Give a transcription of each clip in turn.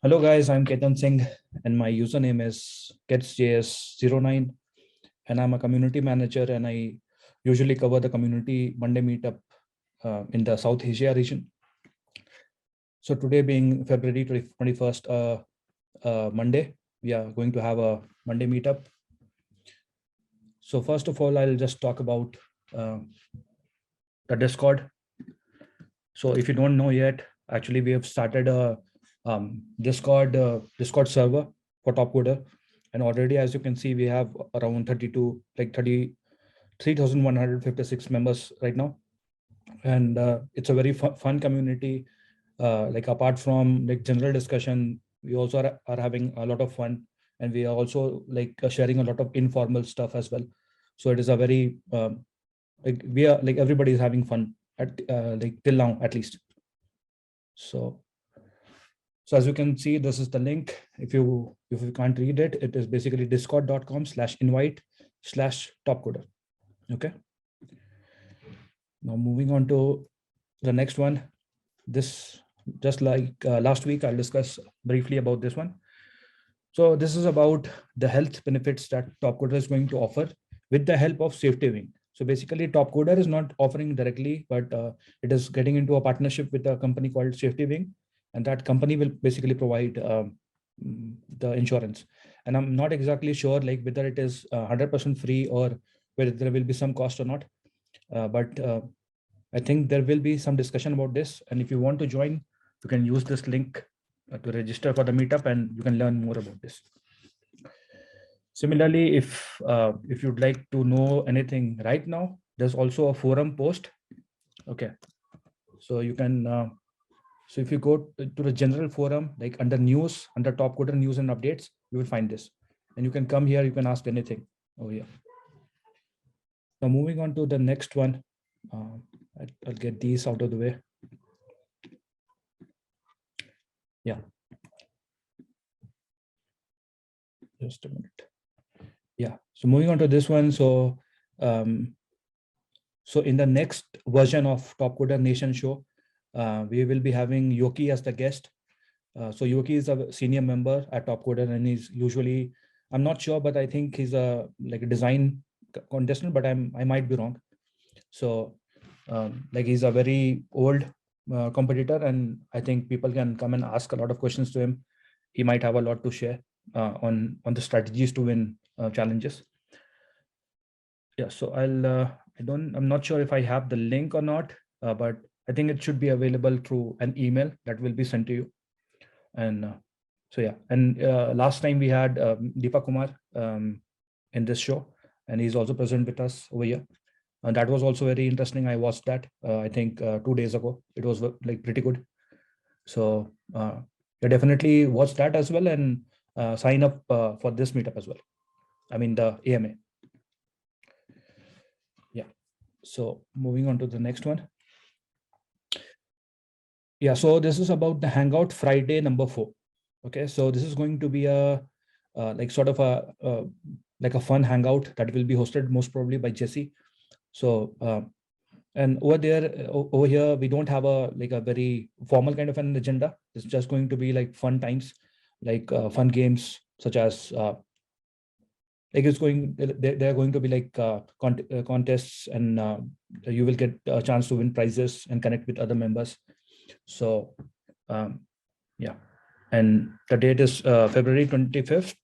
Hello guys, I'm Ketan Singh and my username is ketsjs09 and I'm a community manager and I usually cover the community Monday meetup in the South Asia region. So today being February 21st, Monday, we are going to have a Monday meetup. So first of all, I'll just talk about the Discord. So if you don't know yet, actually we have started a Discord server for Topcoder, and already as you can see we have around 33,156 members right now, and it's a very fun community. Like apart from like general discussion, we also are having a lot of fun, and we are also like sharing a lot of informal stuff as well. So it is a very like we are like everybody is having fun at like till now at least. So as you can see, this is the link. If you can't read it, it is basically discord.com/invite/topcoder. Okay. Now moving on to the next one. This just like last week, I'll discuss briefly about this one. So this is about the health benefits that Topcoder is going to offer with the help of Safety Wing. So basically, Topcoder is not offering directly, but it is getting into a partnership with a company called Safety Wing, and that company will basically provide the insurance. And I'm not exactly sure like whether it is 100% free or whether there will be some cost or not. But I think there will be some discussion about this. And if you want to join, you can use this link to register for the meetup, and you can learn more about this. Similarly, if you'd like to know anything right now, there's also a forum post. Okay, so you can so if you go to the general forum, like under news, under Topcoder news and updates, you will find this, and you can come here, you can ask anything over here. Now moving on to the next one, I'll get these out of the way. Yeah, just a minute. Yeah, so moving on to this one. So so in the next version of Topcoder Nation show, we will be having Yoki as the guest. So Yoki is a senior member at Topcoder, and he's usually, I'm not sure, but I think he's a like a design contestant, but I might be wrong. So like he's a very old competitor, and I think people can come and ask a lot of questions to him. He might have a lot to share on the strategies to win challenges. Yeah, so I'm not sure if I have the link or not, but I think it should be available through an email that will be sent to you. And so yeah, and last time we had Deepak Kumar in this show, and he's also present with us over here. And that was also very interesting. I watched that, I think 2 days ago. It was like pretty good. So you definitely watch that as well, and sign up for this meetup as well. I mean the AMA. Yeah. So moving on to the next one. Yeah, so this is about the Hangout Friday number 4. Okay, so this is going to be a like sort of a like a fun hangout that will be hosted most probably by Jesse. So and over there, over here, we don't have a like a very formal kind of an agenda. It's just going to be like fun times, like fun games such as like it's going. There are going to be like contests, and you will get a chance to win prizes and connect with other members. So yeah, and the date is February 25th,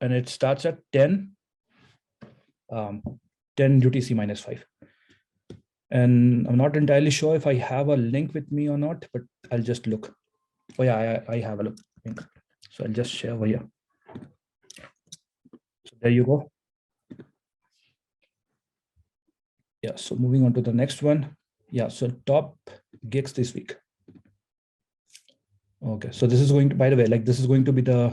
and it starts at 10 UTC -5. And I'm not entirely sure if I have a link with me or not, but I'll just look. Oh yeah, I have a link. So I'll just share over here. So there you go. Yeah, so moving on to the next one. Yeah, so top gigs this week. Okay, so this is going to, by the way, like this is going to be the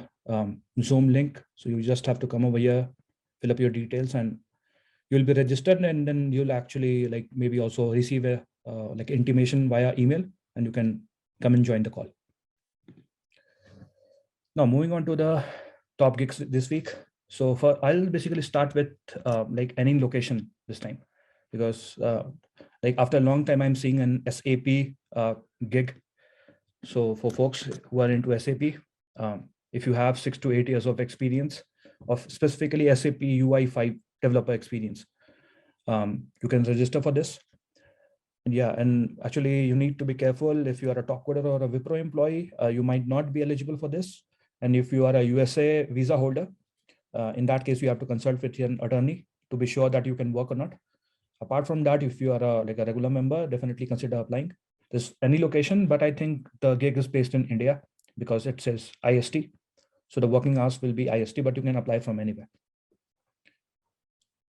Zoom link. So you just have to come over here, fill up your details, and you'll be registered, and then you'll actually like maybe also receive a like intimation via email, and you can come and join the call. Now moving on to the top gigs this week. So I'll basically start with like any location this time, because like after a long time I'm seeing an SAP gig. So for folks who are into SAP, If you have 6 to 8 years of experience of specifically SAP UI5 developer experience, you can register for this. Yeah, and actually you need to be careful. If you are a Topcoder or a Wipro employee, you might not be eligible for this. And if you are a USA visa holder, in that case, you have to consult with an attorney to be sure that you can work or not. Apart from that, if you are like a regular member, definitely consider applying. There's any location, but I think the gig is based in India because it says IST. So the working hours will be IST, but you can apply from anywhere.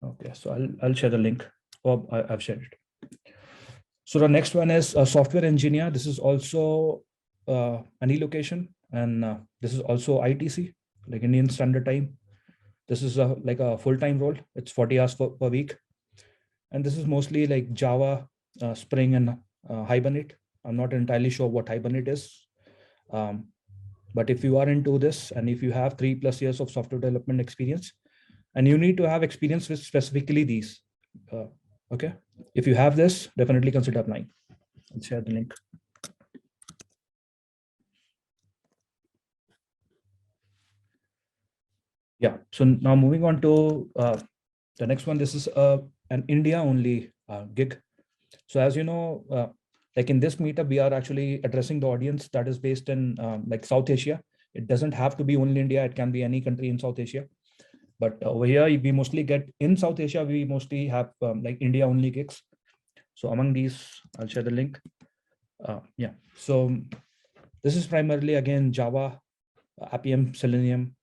Okay, so I'll share the link, or I've shared it. So the next one is a software engineer. This is also any location, and this is also ITC, like Indian Standard Time. This is like a full-time role. It's 40 hours per week. And this is mostly like Java, Spring, and Hibernate. I'm not entirely sure what Hibernate is. But if you are into this, and if you have 3+ years of software development experience, and you need to have experience with specifically these. Okay. If you have this, definitely consider applying. I'll share the link. Yeah. So now moving on to the next one. This is an India only gig. So as you know, like in this meetup, we are actually addressing the audience that is based in like South Asia. It doesn't have to be only India. It can be any country in South Asia. But over here, we mostly get in South Asia, we mostly have like India only gigs. So among these, I'll share the link. Yeah. So this is primarily, again, Java, Appium, Selenium.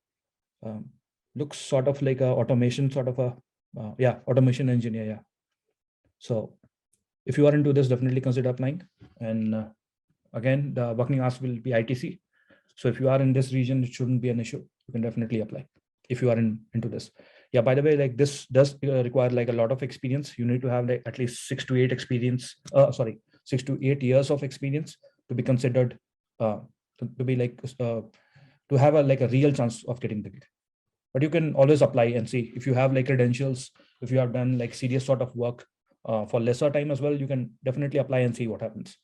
Looks sort of like a automation, sort of a, yeah, automation engineer. Yeah. So if you are into this, definitely consider applying. And again, the working hours will be ITC. So if you are in this region, it shouldn't be an issue. You can definitely apply if you are into this. Yeah, by the way, like this does require like a lot of experience. You need to have like at least 6 to 8 experience. 6 to 8 years of experience to be considered to be like to have a like a real chance of getting the gig. But you can always apply and see if you have like credentials, if you have done like serious sort of work for lesser time as well, you can definitely apply and see what happens.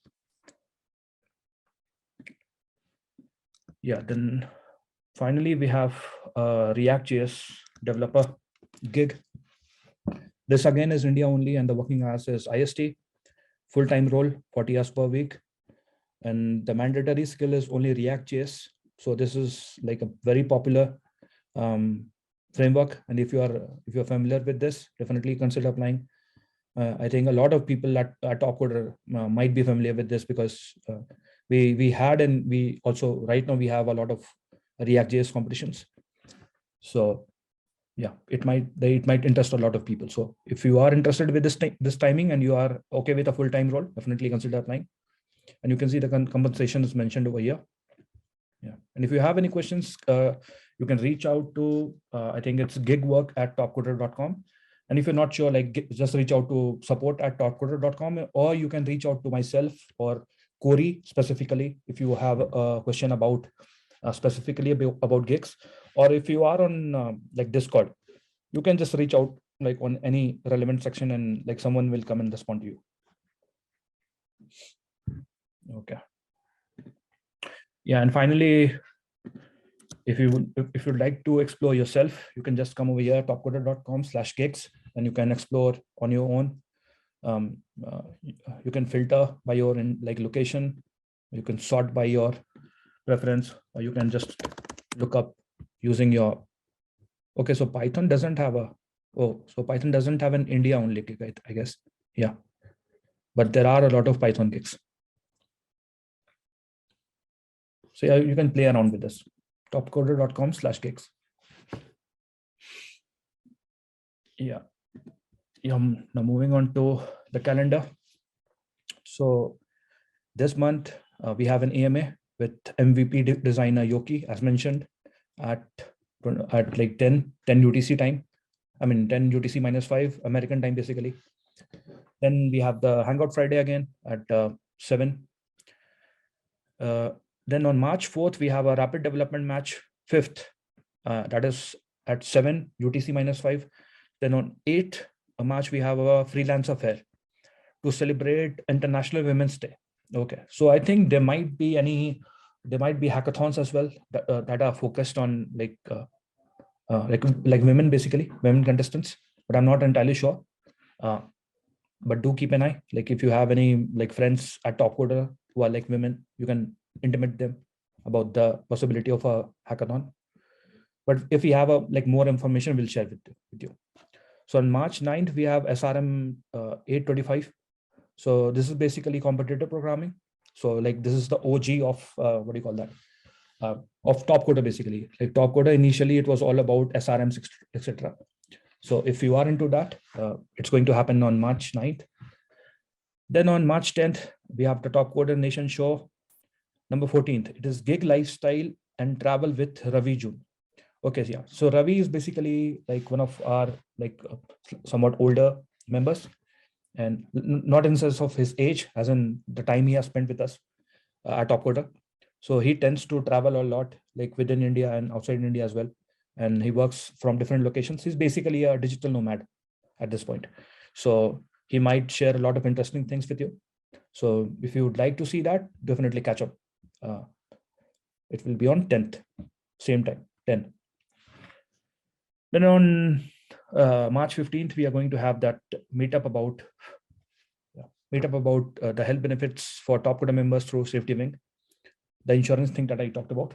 Yeah, then finally we have a React.js developer gig. This again is India only, and the working hours is IST, full-time role, 40 hours per week. And the mandatory skill is only React.js. So this is like a very popular framework. And if you're familiar with this, definitely consider applying. I think a lot of people at Topcoder might be familiar with this because we had, and we also right now we have a lot of React.js competitions. So yeah, it might interest a lot of people. So if you are interested with this timing and you are okay with a full-time role, definitely consider applying. And you can see the compensation is mentioned over here. Yeah, and if you have any questions, you can reach out to I think it's gigwork@topcoder.com. And if you're not sure, like just reach out to support@topcoder.com, or you can reach out to myself or Corey specifically if you have a question about specifically about gigs, or if you are on like Discord, you can just reach out like on any relevant section, and like someone will come and respond to you. Okay. Yeah, and finally, if you'd like to explore yourself, you can just come over here, topcoder.com/gigs, and you can explore on your own. You can filter by your like location. You can sort by your preference, or you can just look up using your. Okay, so Python doesn't have a. Oh, so Python doesn't have an India only gig, I guess. Yeah, but there are a lot of Python gigs. So yeah, you can play around with this. Topcoder.com/gigs. Yeah. Now moving on to the calendar. So this month we have an AMA with MVP designer Yoki, as mentioned, at like 10 UTC time. I mean 10 UTC -5 American time basically. Then we have the Hangout Friday again at 7. Then on March 4th, we have a rapid development match 5th. That is at 7 UTC -5. Then on 8th March, we have a freelancer fair to celebrate International Women's Day. Okay, so I think there might be any there might be hackathons as well that are focused on like women, basically women contestants, but I'm not entirely sure. But do keep an eye. Like if you have any like friends at Topcoder who are like women, you can intimate them about the possibility of a hackathon. But if we have a like more information, we'll share with you. So on March 9th, we have SRM 825. So this is basically competitive programming. So like this is the OG of what do you call that? Of Topcoder, basically. Like Topcoder, initially it was all about SRM, etc. So if you are into that, it's going to happen on March 9th. Then on March 10th, we have the Topcoder Nation Show. Number 14th, it is Gig Lifestyle and Travel with Ravi June. Okay, yeah. So Ravi is basically like one of our like somewhat older members, and not in the sense of his age, as in the time he has spent with us at Topcoder. So he tends to travel a lot, like within India and outside India as well. And he works from different locations. He's basically a digital nomad at this point. So he might share a lot of interesting things with you. So if you would like to see that, definitely catch up. It will be on 10th, same time, 10. Then on March 15th, we are going to have that meetup about the health benefits for Topcoder members through Safety Wing, the insurance thing that I talked about.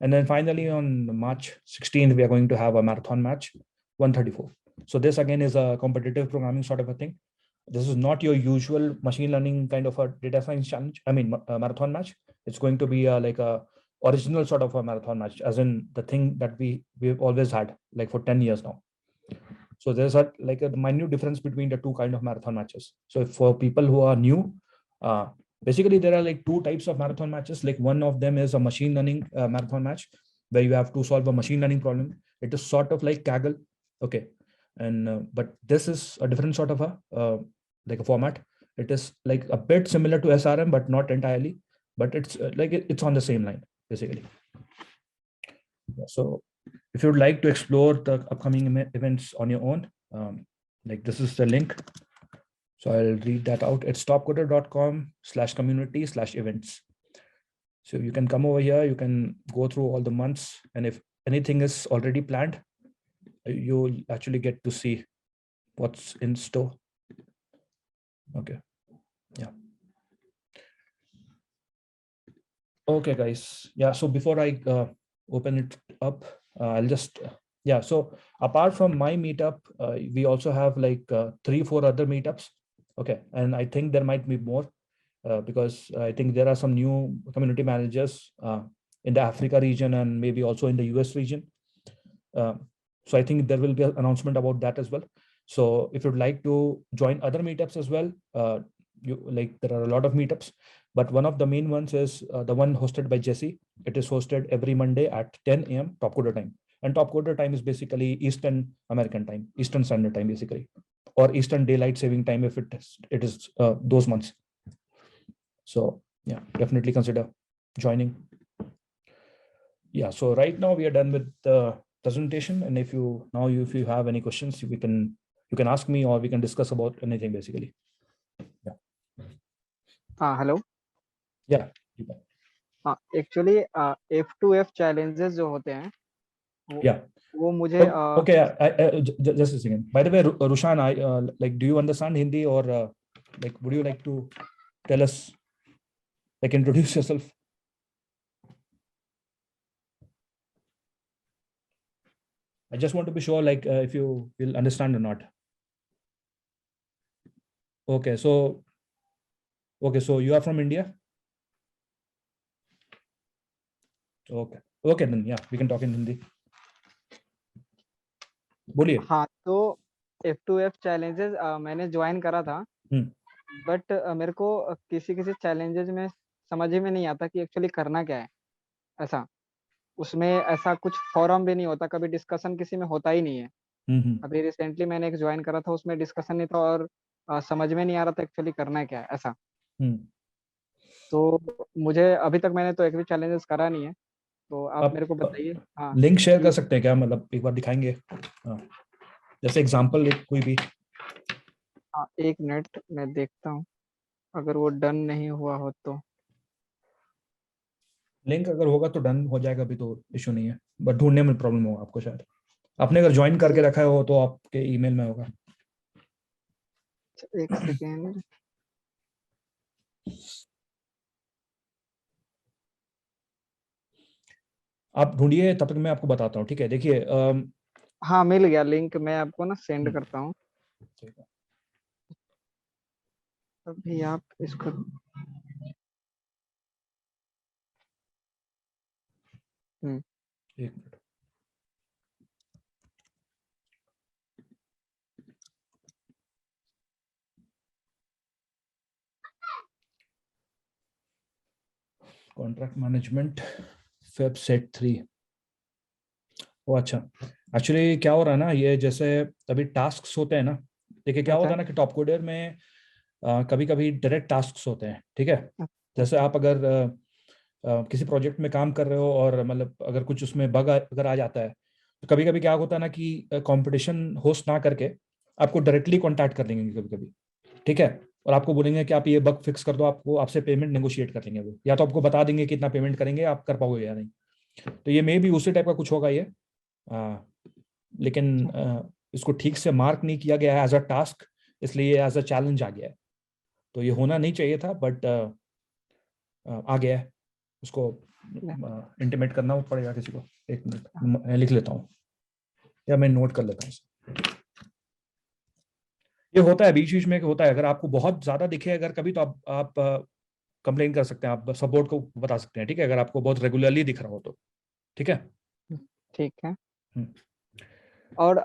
And then finally on March 16th, we are going to have a marathon match, 134. So this again is a competitive programming sort of a thing. This is not your usual machine learning kind of a data science challenge. I mean, a marathon match. It's going to be like a original sort of a marathon match, as in the thing that we've always had like for 10 years now. So there's like a minute difference between the two kind of marathon matches. So for people who are new, basically there are like two types of marathon matches. Like one of them is a machine learning marathon match where you have to solve a machine learning problem. It is sort of like Kaggle, okay, and but this is a different sort of a like a format. It is like a bit similar to SRM, but not entirely. But it's like it's on the same line basically. So if you would like to explore the upcoming events on your own, like this is the link. So I'll read that out. It's topcoder.com/community/events. So you can come over here, you can go through all the months, and if anything is already planned, you'll actually get to see what's in store. Okay, yeah. Okay, guys. Yeah, so before I open it up, I'll just, yeah, so apart from my meetup, we also have like 3-4 other meetups. Okay, and I think there might be more because I think there are some new community managers in the Africa region and maybe also in the US region. So I think there will be an announcement about that as well. So if you'd like to join other meetups as well, there are a lot of meetups, but one of the main ones is the one hosted by Jesse. It is hosted every Monday at 10 a.m. Topcoder time. And Topcoder time is basically Eastern American time, Eastern Standard Time, basically, or Eastern Daylight Saving Time if it is those months. So yeah, definitely consider joining. Yeah, so right now we are done with the presentation, and if you have any questions, you can ask me, or we can discuss about anything basically. Yeah. Hello. Yeah. Actually F2F challenges जो होते हैं वो मुझे okay. Just a second. By the way, Rushan, like, do you understand Hindi, or like, would you like to tell us, like, introduce yourself? I just want to be sure, like, if you will understand or not. Okay, so you are from India. Okay, then yeah, we can talk in Hindi. बोलिए. हाँ, तो F2F challenges मैंने join करा था, but मेरे को किसी challenges में समझ में नहीं आता कि एक्चुअली करना क्या है. ऐसा उसमें ऐसा कुछ फोरम भी नहीं होता, कभी डिस्कशन किसी में होता ही नहीं है. अभी रिसेंटली मैंने एक ज्वाइन करा था, उसमें डिस्कशन नहीं था और समझ में नहीं आ रहा था एक्चुअली करना क्या है ऐसा. तो मुझे अभी तक मैंने तो एक भी चैलेंजेस करा नहीं है, तो आप मेरे को बताइए. हाँ, लिंक शेयर कर सकते हैं क्या, मतलब एक बार दिखाएंगे जैसे एग्जांपल कोई भी. हाँ, एक मिनट मैं देखता हूँ, अगर वो डन नहीं हुआ हो तो. लिंक अगर होगा तो डन हो जाएगा, अभी तो इशू नहीं है, बट ढूंढने में प्रॉब्लम होगा आपको शायद। आपने अगर ज्वाइन करके रखा हो तो आपके ईमेल में होगा। एक सेकेंड। आप ढूंढिए, तब तक मैं आपको बताता हूँ, ठीक है। देखिए हाँ मिल गया लिंक, मैं आपको ना सेंड करता हूँ ठीक है। अभी, आप इसको। हम्म। एक minute. Contract management Feb set 3। वो अच्छा, एक्चुअली क्या हो रहा है ना, ये जैसे अभी टास्क होते हैं ना, देखिए क्या होता अच्छा। है ना कि टॉप कोडर में कभी कभी डायरेक्ट टास्क होते हैं, ठीक है। जैसे आप अगर किसी प्रोजेक्ट में काम कर रहे हो और मतलब अगर कुछ उसमें बग अगर आ जाता है, तो कभी कभी क्या होता है ना कि कंपटीशन होस्ट ना करके आपको डायरेक्टली कांटेक्ट कर लेंगे कभी कभी, ठीक है। और आपको बोलेंगे कि आप ये बग फिक्स कर दो, आपको आपसे पेमेंट नेगोशिएट कर लेंगे वो, या तो आपको बता देंगे कितना पेमेंट करेंगे, आप कर पाओगे या नहीं। तो ये मे भी उसी टाइप का कुछ होगा ये। आ, लेकिन इसको ठीक से मार्क नहीं किया गया है एज अ टास्क, इसलिए एज अ चैलेंज आ गया है। तो ये होना नहीं चाहिए था, बट आ गया है। उसको इंटीमेट करना पड़ेगा किसी को। एक मिनट मैं लिख लेता हूँ, या मैं नोट कर लेता हूँ इसे। ये होता है बीच बीच में, होता है। अगर आपको बहुत ज्यादा दिखे अगर कभी, तो आप कंप्लेन कर सकते हैं, आप सपोर्ट को बता सकते हैं, ठीक है, अगर आपको बहुत रेगुलरली दिख रहा हो तो। ठीक है। ठीक है। हम्म, और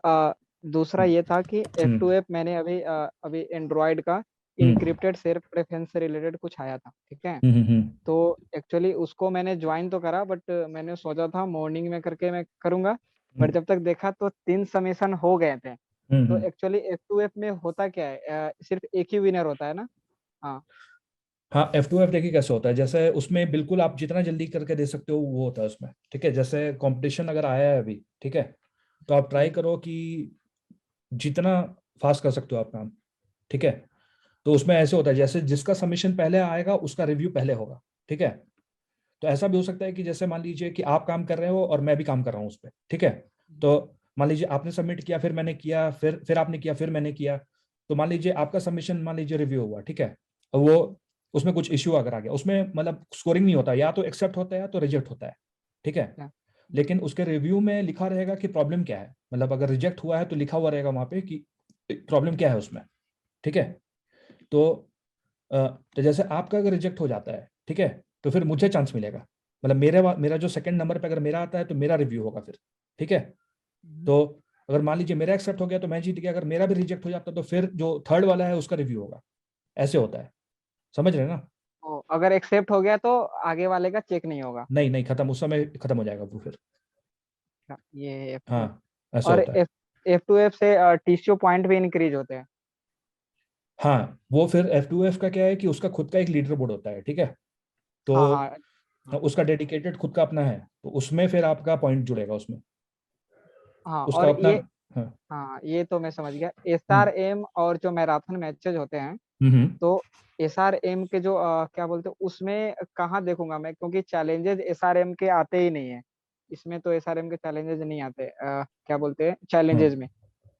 दूसरा हम्म, ये था कि हम्म, F2F मैंने अभी अभी एंड्रॉयड का हम्म, इनक्रिप्टेड सेल्फ डिफेंस से रिलेटेड कुछ आया था, ठीक है। हम्म, तो एक्चुअली उसको मैंने ज्वाइन तो करा, बट मैंने सोचा था मॉर्निंग में करके मैं करूंगा, बट हम्म, जब तक देखा तो 3 सबमिशन हो गए थे। तो हम्म। एक्चुअली F2F में होता क्या है, सिर्फ एक ही विनर होता है ना? हाँ। हाँ, F2F देखिए कैसे होता है, जैसे उसमें बिल्कुल आप जितना जल्दी करके दे सकते हो वो होता है उसमें, ठीक है। जैसे कंपटीशन अगर आया है अभी, ठीक है, तो आप ट्राई हम्म, करो कि जितना फास्ट कर सकते हो आप काम, ठीक है। तो उसमें ऐसे होता है, जैसे जिसका सबमिशन पहले आएगा उसका रिव्यू पहले होगा, ठीक है। तो ऐसा भी हो सकता है कि जैसे मान लीजिए कि आप काम कर रहे हो और मैं भी काम कर रहा हूँ उस पर, ठीक है। तो मान लीजिए आपने सबमिट किया, फिर मैंने किया, फिर आपने किया, फिर मैंने किया। तो मान लीजिए आपका सबमिशन मान लीजिए रिव्यू हुआ, ठीक है। और वो उसमें कुछ इश्यू अगर आ गया, उसमें मतलब स्कोरिंग नहीं होता, या तो एक्सेप्ट होता है या तो रिजेक्ट होता है, ठीक है। क्या? लेकिन उसके रिव्यू में लिखा रहेगा कि प्रॉब्लम क्या है, मतलब अगर रिजेक्ट हुआ है तो लिखा हुआ रहेगा वहां पे कि प्रॉब्लम क्या है उसमें, ठीक है। तो तो जैसे आपका अगर रिजेक्ट हो जाता है, ठीक है, तो फिर मुझे चांस मिलेगा, मतलब मेरा जो सेकंड नंबर पे अगर मेरा आता है तो मेरा रिव्यू होगा फिर, ठीक है। हम्म। तो अगर मान लीजिए मेरा एक्सेप्ट हो गया तो मैं जीत गया, अगर मेरा भी रिजेक्ट हो जाता तो फिर जो थर्ड वाला है उसका रिव्यू होगा। ऐसे होता है, समझ रहे हैं ना। अगर एक्सेप्ट हो गया तो आगे वाले का चेक नहीं होगा? नहीं नहीं, खत्म, उस समय खत्म हो जाएगा वो फिर। क्या? ये F2F। हाँ, ऐसे और होता है। F2F से टीसीओ पॉइंट भी इंक्रीज होते हैं? हाँ, वो फिर F2F का क्या है कि उसका खुद का एक लीडर बोर्ड होता है, ठीक है। तो हाँ हाँ हाँ। उसका डेडिकेटेड खुद का अपना है, तो उसमें फिर आपका पॉइंट जुड़ेगा उसमें, हाँ उसका और अपना। ये, हाँ। हाँ ये तो मैं समझ गया। हम्म, SRM और जो मैराथन मैचेज होते हैं, हम्म। तो SRM के जो क्या बोलते हैं उसमें कहाँ देखूंगा मैं, क्योंकि चैलेंजेस SRM के आते ही नहीं है। इसमें तो SRM के चैलेंजेस नहीं आते, क्या बोलते हैं चैलेंजेस हाँ, में।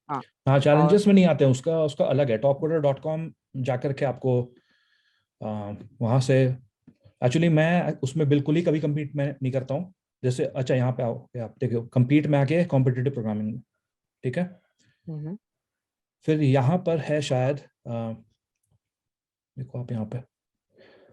हाँ। हाँ, और चैलेंजेस में नहीं आते हैं, उसका उसका अलग है, topcoder.com जाकर के आपको वहाँ से। एक्चुअली मैं उसमें बिल्कुल ही कभी compete मैं नहीं करता हूँ। जैसे अच्छा, यहाँ पे आओ, आप देखो compete में आके कॉम्पिटिटिव प्रोग्रामिंग में, ठीक है। हम्म, फिर यहाँ पर है शायद देखो आप यहाँ पे,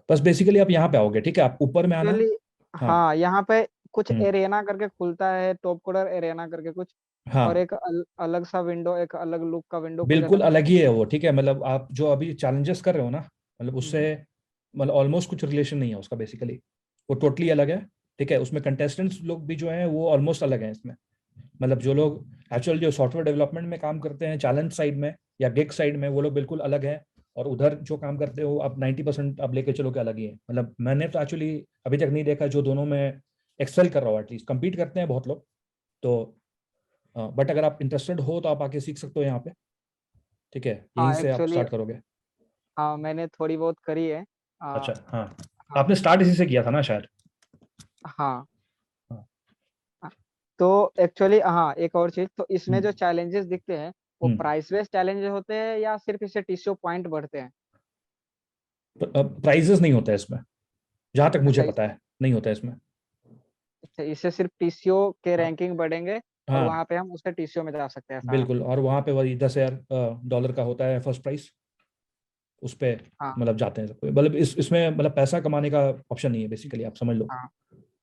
बस बेसिकली आप यहाँ पे आओगे, ठीक है, आप ऊपर में आना। एक्चुअली हाँ। हाँ, यहाँ पे कुछ हम्म। एरेना करके खुलता है, टॉप कोडर एरेना करके कुछ। और हाँ, एक अलग सा विंडो, एक अलग लुक का विंडो खुल जाता बिल्कुल है मैंने। अलग ही है वो, ठीक है। मतलब आप जो अभी चैलेंजेस कर रहे हो ना, मतलब उससे हम्म, मतलब ऑलमोस्ट कुछ रिलेशन नहीं है उसका बेसिकली। वो टोटली अलग है, ठीक है। उसमें कंटेस्टेंट्स लोग भी जो हैं वो ऑलमोस्ट अलग हैं इसमें। मतलब जो लोग एक्चुअल जो सॉफ्टवेयर डेवलपमेंट में काम करते हैं चैलेंज साइड में या गिग साइड में, वो लोग बिल्कुल अलग हैं। और उधर जो काम करते हो आप 90% आप लेके चलो कि अलग ही है। मतलब मैंने तो एक्चुअली अभी तक नहीं देखा जो दोनों में एक्सेल कर रहा हो, एटलीस्ट compete करते हैं बहुत लोग। तो बट अगर आप इंटरेस्टेड हो तो आप आके सीख सकते हो यहाँ पे, ठीक है, यहीं हाँ से आप एक्चुअली, स्टार्ट करोगे। हाँ मैंने थोड़ी बहुत करी है। अच्छा, हाँ, हाँ आपने स्टार्ट इसी से किया था ना शायद। हाँ हाँ। हाँ। तो एक्चुअली हाँ, एक और चीज, तो इसमें जो हम्म। चैलेंजेस दिखते हैं वो हम्म। प्राइस बेस्ड चैलेंजेस होते हैं या सिर्फ इससे टीसीओ पॉइंट बढ़ते हैं? प्राइजेस नहीं होता है इसमें, जहां तक मुझे अच्छा पता है नहीं होता है इसमें। अच्छा, इससे सिर्फ टीसीओ के हाँ। रैंकिंग बढ़ेंगे और हाँ वहां पे हम उससे टीसीओ में जा सकते हैं, ऐसा? बिल्कुल, और वहां पे वही 10,000 डॉलर का होता है फर्स्ट प्राइस, उस पे हाँ मतलब जाते हैं सब कोई। मतलब इसमें मतलब पैसा कमाने का ऑप्शन नहीं है बेसिकली, आप समझ लो। हाँ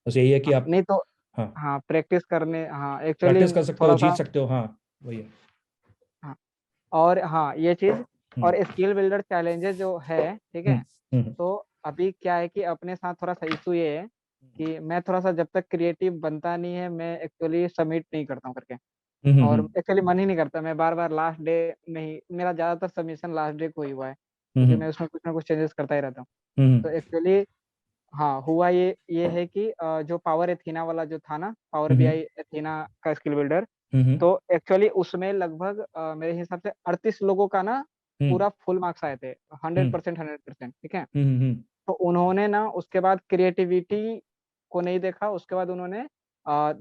बस यही है कि हाँ, आप, नहीं तो हाँ, हाँ प्रैक्टिस करने, हाँ एक्चुअली प्रैक्टिस कर सकते हो, थोड़ा जीत सा, सकते हो, हाँ वही है। हाँ। और हाँ ये चीज, हम्म। और स्किल बिल्डर चैलेंजेस जो है, ठीक हम्म। है। हम्म। तो अभी क्या है कि अपने साथ थोड़ा सा इशू ये है कि मैं थोड़ा सा जब तक क्रिएटिव बनता नहीं है मैं एक्चुअली सबमिट नहीं करता हूँ करके। हम्म। और एक्चुअली मन ही नहीं करता, मैं बार बार लास्ट डे में ही, मेरा ज्यादातर सबमिशन लास्ट डे को ही हुआ है, क्योंकि हम्म। मैं उसमें कुछ ना कुछ चेंजेस करता ही रहता हूँ। हम्म। तो एक्चुअली हाँ हुआ ये है कि जो पावर एथीना वाला जो था ना, पावर हम्म। बीआई एथीना का स्किल बिल्डर, हम्म। तो एक्चुअली उसमें लगभग मेरे हिसाब से 38 लोगों का ना हम्म। पूरा फुल मार्क्स आए थे, हंड्रेड हम्म। परसेंट 100%, ठीक है। हम्म। हम्म। तो उन्होंने ना उसके बाद क्रिएटिविटी को नहीं देखा, उसके बाद उन्होंने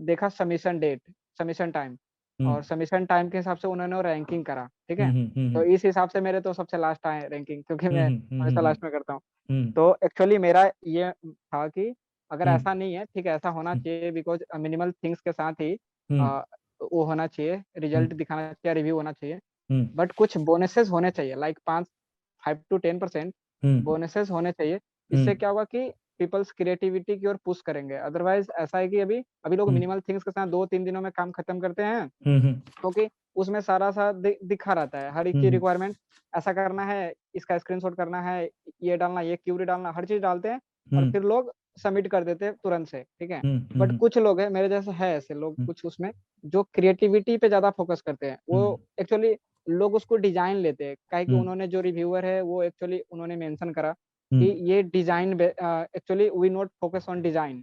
देखा सबमिशन डेट, सबमिशन टाइम, हम्म। और सबमिशन टाइम के हिसाब से उन्होंने रैंकिंग करा, ठीक है। हम्म। तो हम्म। इस हिसाब से मेरे तो सबसे लास्ट आए रैंकिंग, क्योंकि मैं हम्म। हमेशा हम्म। लास्ट में करता हूँ। हम्म। तो एक्चुअली मेरा ये था कि अगर हम्म। ऐसा नहीं है, ठीक है, ऐसा होना चाहिए, बिकॉज मिनिमल थिंग्स के साथ ही हम्म। अ, वो होना चाहिए, हम्म। रिजल्ट दिखाना चाहिए, रिव्यू होना चाहिए। हम्म। बट कुछ बोनसेस होने चाहिए, लाइक 5 to 10% हम्म। बोनसेस होने चाहिए। इससे हम्म। क्या होगा कि पीपल्स क्रिएटिविटी की ओर पुश करेंगे। अदरवाइज ऐसा है कि अभी अभी लोग हम्म। मिनिमल थिंग्स के साथ 2-3 दिनों में काम खत्म करते हैं, हम्म। क्योंकि उसमें सारा सा दिखा रहता है, हर एक की हम्म। रिक्वायरमेंट, ऐसा करना है, इसका स्क्रीनशॉट करना है, ये डालना, ये क्यूरी डालना, हर चीज डालते हैं और हम्म। फिर लोग सबमिट कर देते हैं तुरंत से, ठीक है। हम्म। बट हम्म। कुछ लोग हैं मेरे जैसे, है ऐसे लोग कुछ उसमें जो क्रिएटिविटी पे ज्यादा फोकस करते हैं, वो हम्म। एक्चुअली लोग उसको डिजाइन लेते हैं, काहे कि हम्म। उन्होंने जो रिव्यूअर है वो एक्चुअली उन्होंने मेंशन करा कि हम्म। ये design, actually we not focus on design.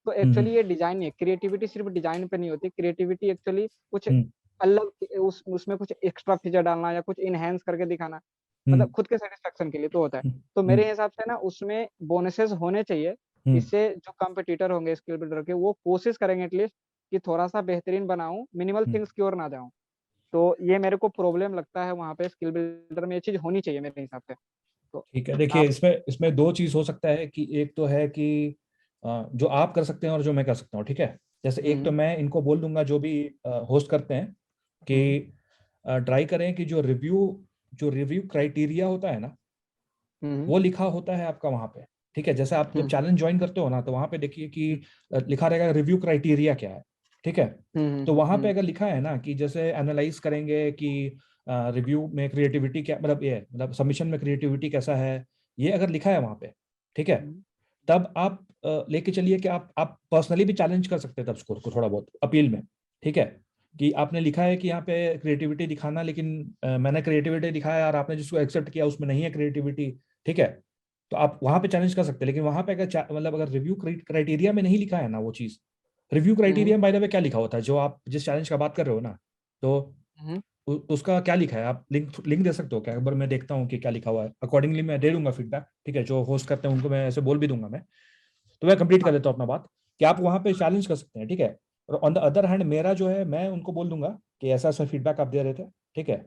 तो हम्म। एक्चुअली ये डिजाइन नहीं है, क्रिएटिविटी सिर्फ डिजाइन पे नहीं होती, क्रिएटिविटी एक्चुअली कुछ हम्म। अलग, उसमें कुछ एक्स्ट्रा फीचर डालना या कुछ इनहेंस करके दिखाना, मतलब हम्म। खुद के सेटिस्फेक्शन के लिए तो होता है। तो हम्म। मेरे हिसाब से ना उसमें बोनसेस होने चाहिए। हम्म। इससे जो कंपटीटर होंगे स्किल बिल्डर के, वो कोशिश करेंगे एटलीस्ट कि थोड़ा सा बेहतरीन बनाऊं, मिनिमल हम्म। थिंग्स की ओर ना जाऊं। तो ये मेरे को प्रॉब्लम लगता है वहां पे, स्किल बिल्डर में ये चीज होनी चाहिए मेरे हिसाब से। तो ठीक है, देखिए आप। इसमें इसमें दो चीज हो सकता है कि एक तो है कि जो आप कर सकते हैं और जो मैं कर सकता हूँ, ठीक है। जैसे एक तो हम्म मैं इनको बोल दूंगा जो भी होस्ट करते हैं हम्म कि ट्राई करें कि जो रिव्यू क्राइटेरिया होता है ना, हम्म वो लिखा होता है आपका वहां पे। ठीक है, जैसे आप जब हम्म चैलेंज ज्वाइन करते हो ना, तो वहां पे देखिए कि लिखा रहेगा रिव्यू क्राइटेरिया क्या है। ठीक है, तो वहां पे हम्म अगर लिखा है ना कि जैसे एनालाइज करेंगे कि रिव्यू में क्रिएटिविटी क्या, मतलब ये मतलब सबमिशन में क्रिएटिविटी कैसा है, ये अगर लिखा है वहां पे, ठीक है, हम्म तब आप लेके चलिए कि आप पर्सनली भी चैलेंज कर सकते हैं तब स्कोर को थोड़ा बहुत अपील में। ठीक है, कि आपने लिखा है कि यहाँ पे क्रिएटिविटी दिखाना, लेकिन मैंने क्रिएटिविटी दिखाया और आपने जिसको एक्सेप्ट किया उसमें नहीं है क्रिएटिविटी। ठीक है, तो आप वहां पे चैलेंज कर सकते हैं, लेकिन वहां पे अगर मतलब अगर रिव्यू क्राइटेरिया में नहीं लिखा है ना वो चीज, रिव्यू हम्म क्राइटेरिया में बाय द वे क्या लिखा होता है, जो आप जिस चैलेंज का बात कर रहे हो ना, तो हम्म उसका क्या लिखा है, आप लिंक लिंक दे सकते हो क्या? एक बार मैं देखता हूँ कि क्या लिखा हुआ है, अकॉर्डिंगली मैं दे दूंगा फीडबैक। ठीक है, जो होस्ट करते हैं उनको मैं ऐसे बोल भी दूंगा मैं। तो मैं कंप्लीट कर हाँ देता हूँ अपना बात, कि आप वहां पे चैलेंज कर सकते हैं। ठीक है, और ऑन द अदर हैंड मेरा जो है, मैं उनको बोल दूंगा कि ऐसा ऐसा फीडबैक आप दे रहे थे। ठीक है,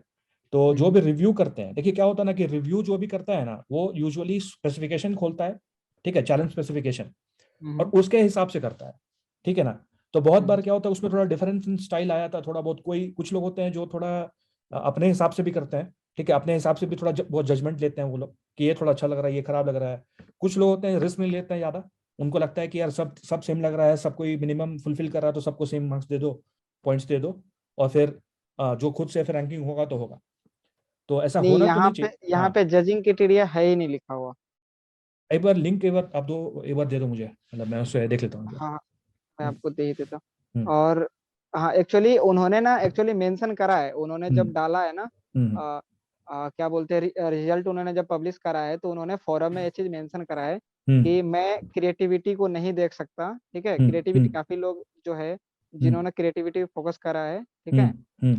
तो जो हम्म भी रिव्यू करते हैं, देखिए क्या होता है ना कि रिव्यू जो भी करता है ना, वो यूजुअली स्पेसिफिकेशन खोलता है। ठीक है, चैलेंज स्पेसिफिकेशन, और हम्म उसके हिसाब से करता है। ठीक है ना, तो बहुत बार हम्म क्या होता है उसमें थोड़ा डिफरेंस इन स्टाइल आया था थोड़ा बहुत, कोई कुछ लोग होते हैं जो थोड़ा अपने हिसाब से भी करते हैं। ठीक है, अपने हिसाब से भी थोड़ा बहुत जजमेंट लेते हैं वो लोग कि ये थोड़ा अच्छा लग रहा है, ये खराब लग रहा है। कुछ लोग होते हैं रिस्क नहीं लेते हैं ज्यादा, उनको लगता है कि यार सब सब सेम लग रहा है, सब कोई मिनिमम फुलफिल कर रहा है, तो सबको सेम मार्क्स दे दो, पॉइंट्स दे दो, और फिर जो खुद से फिर रैंकिंग होगा तो होगा। तो ऐसा नहीं, होना तो यहाँ नहीं पे चाहिए। यहाँ हाँ, पे जजिंग क्राइटेरिया है ही नहीं लिखा हुआ। एक बार लिंक एक बार आप दो, एक बार दे दो मुझे, मतलब मैं उससे देख लेता हूँ एक बार। हाँ मैं हम्म। आपको दे ही देता हूँ। हम्म। और हाँ एक्चुअली उन्होंने ना एक्चुअली मेंशन करा है, उन्होंने हम्म। जब डाला है ना, हम्म। आ, क्या बोलते हैं, रिजल्ट उन्होंने जब पब्लिश करा है, तो उन्होंने फोरम में ये चीज मेंशन करा है हम्म। कि मैं क्रिएटिविटी को नहीं देख सकता, ठीक है। हम्म। क्रिएटिविटी हम्म। काफी लोग जो है हम्म। जिन्होंने क्रिएटिविटी फोकस करा है, ठीक हम्म। है। हम्म।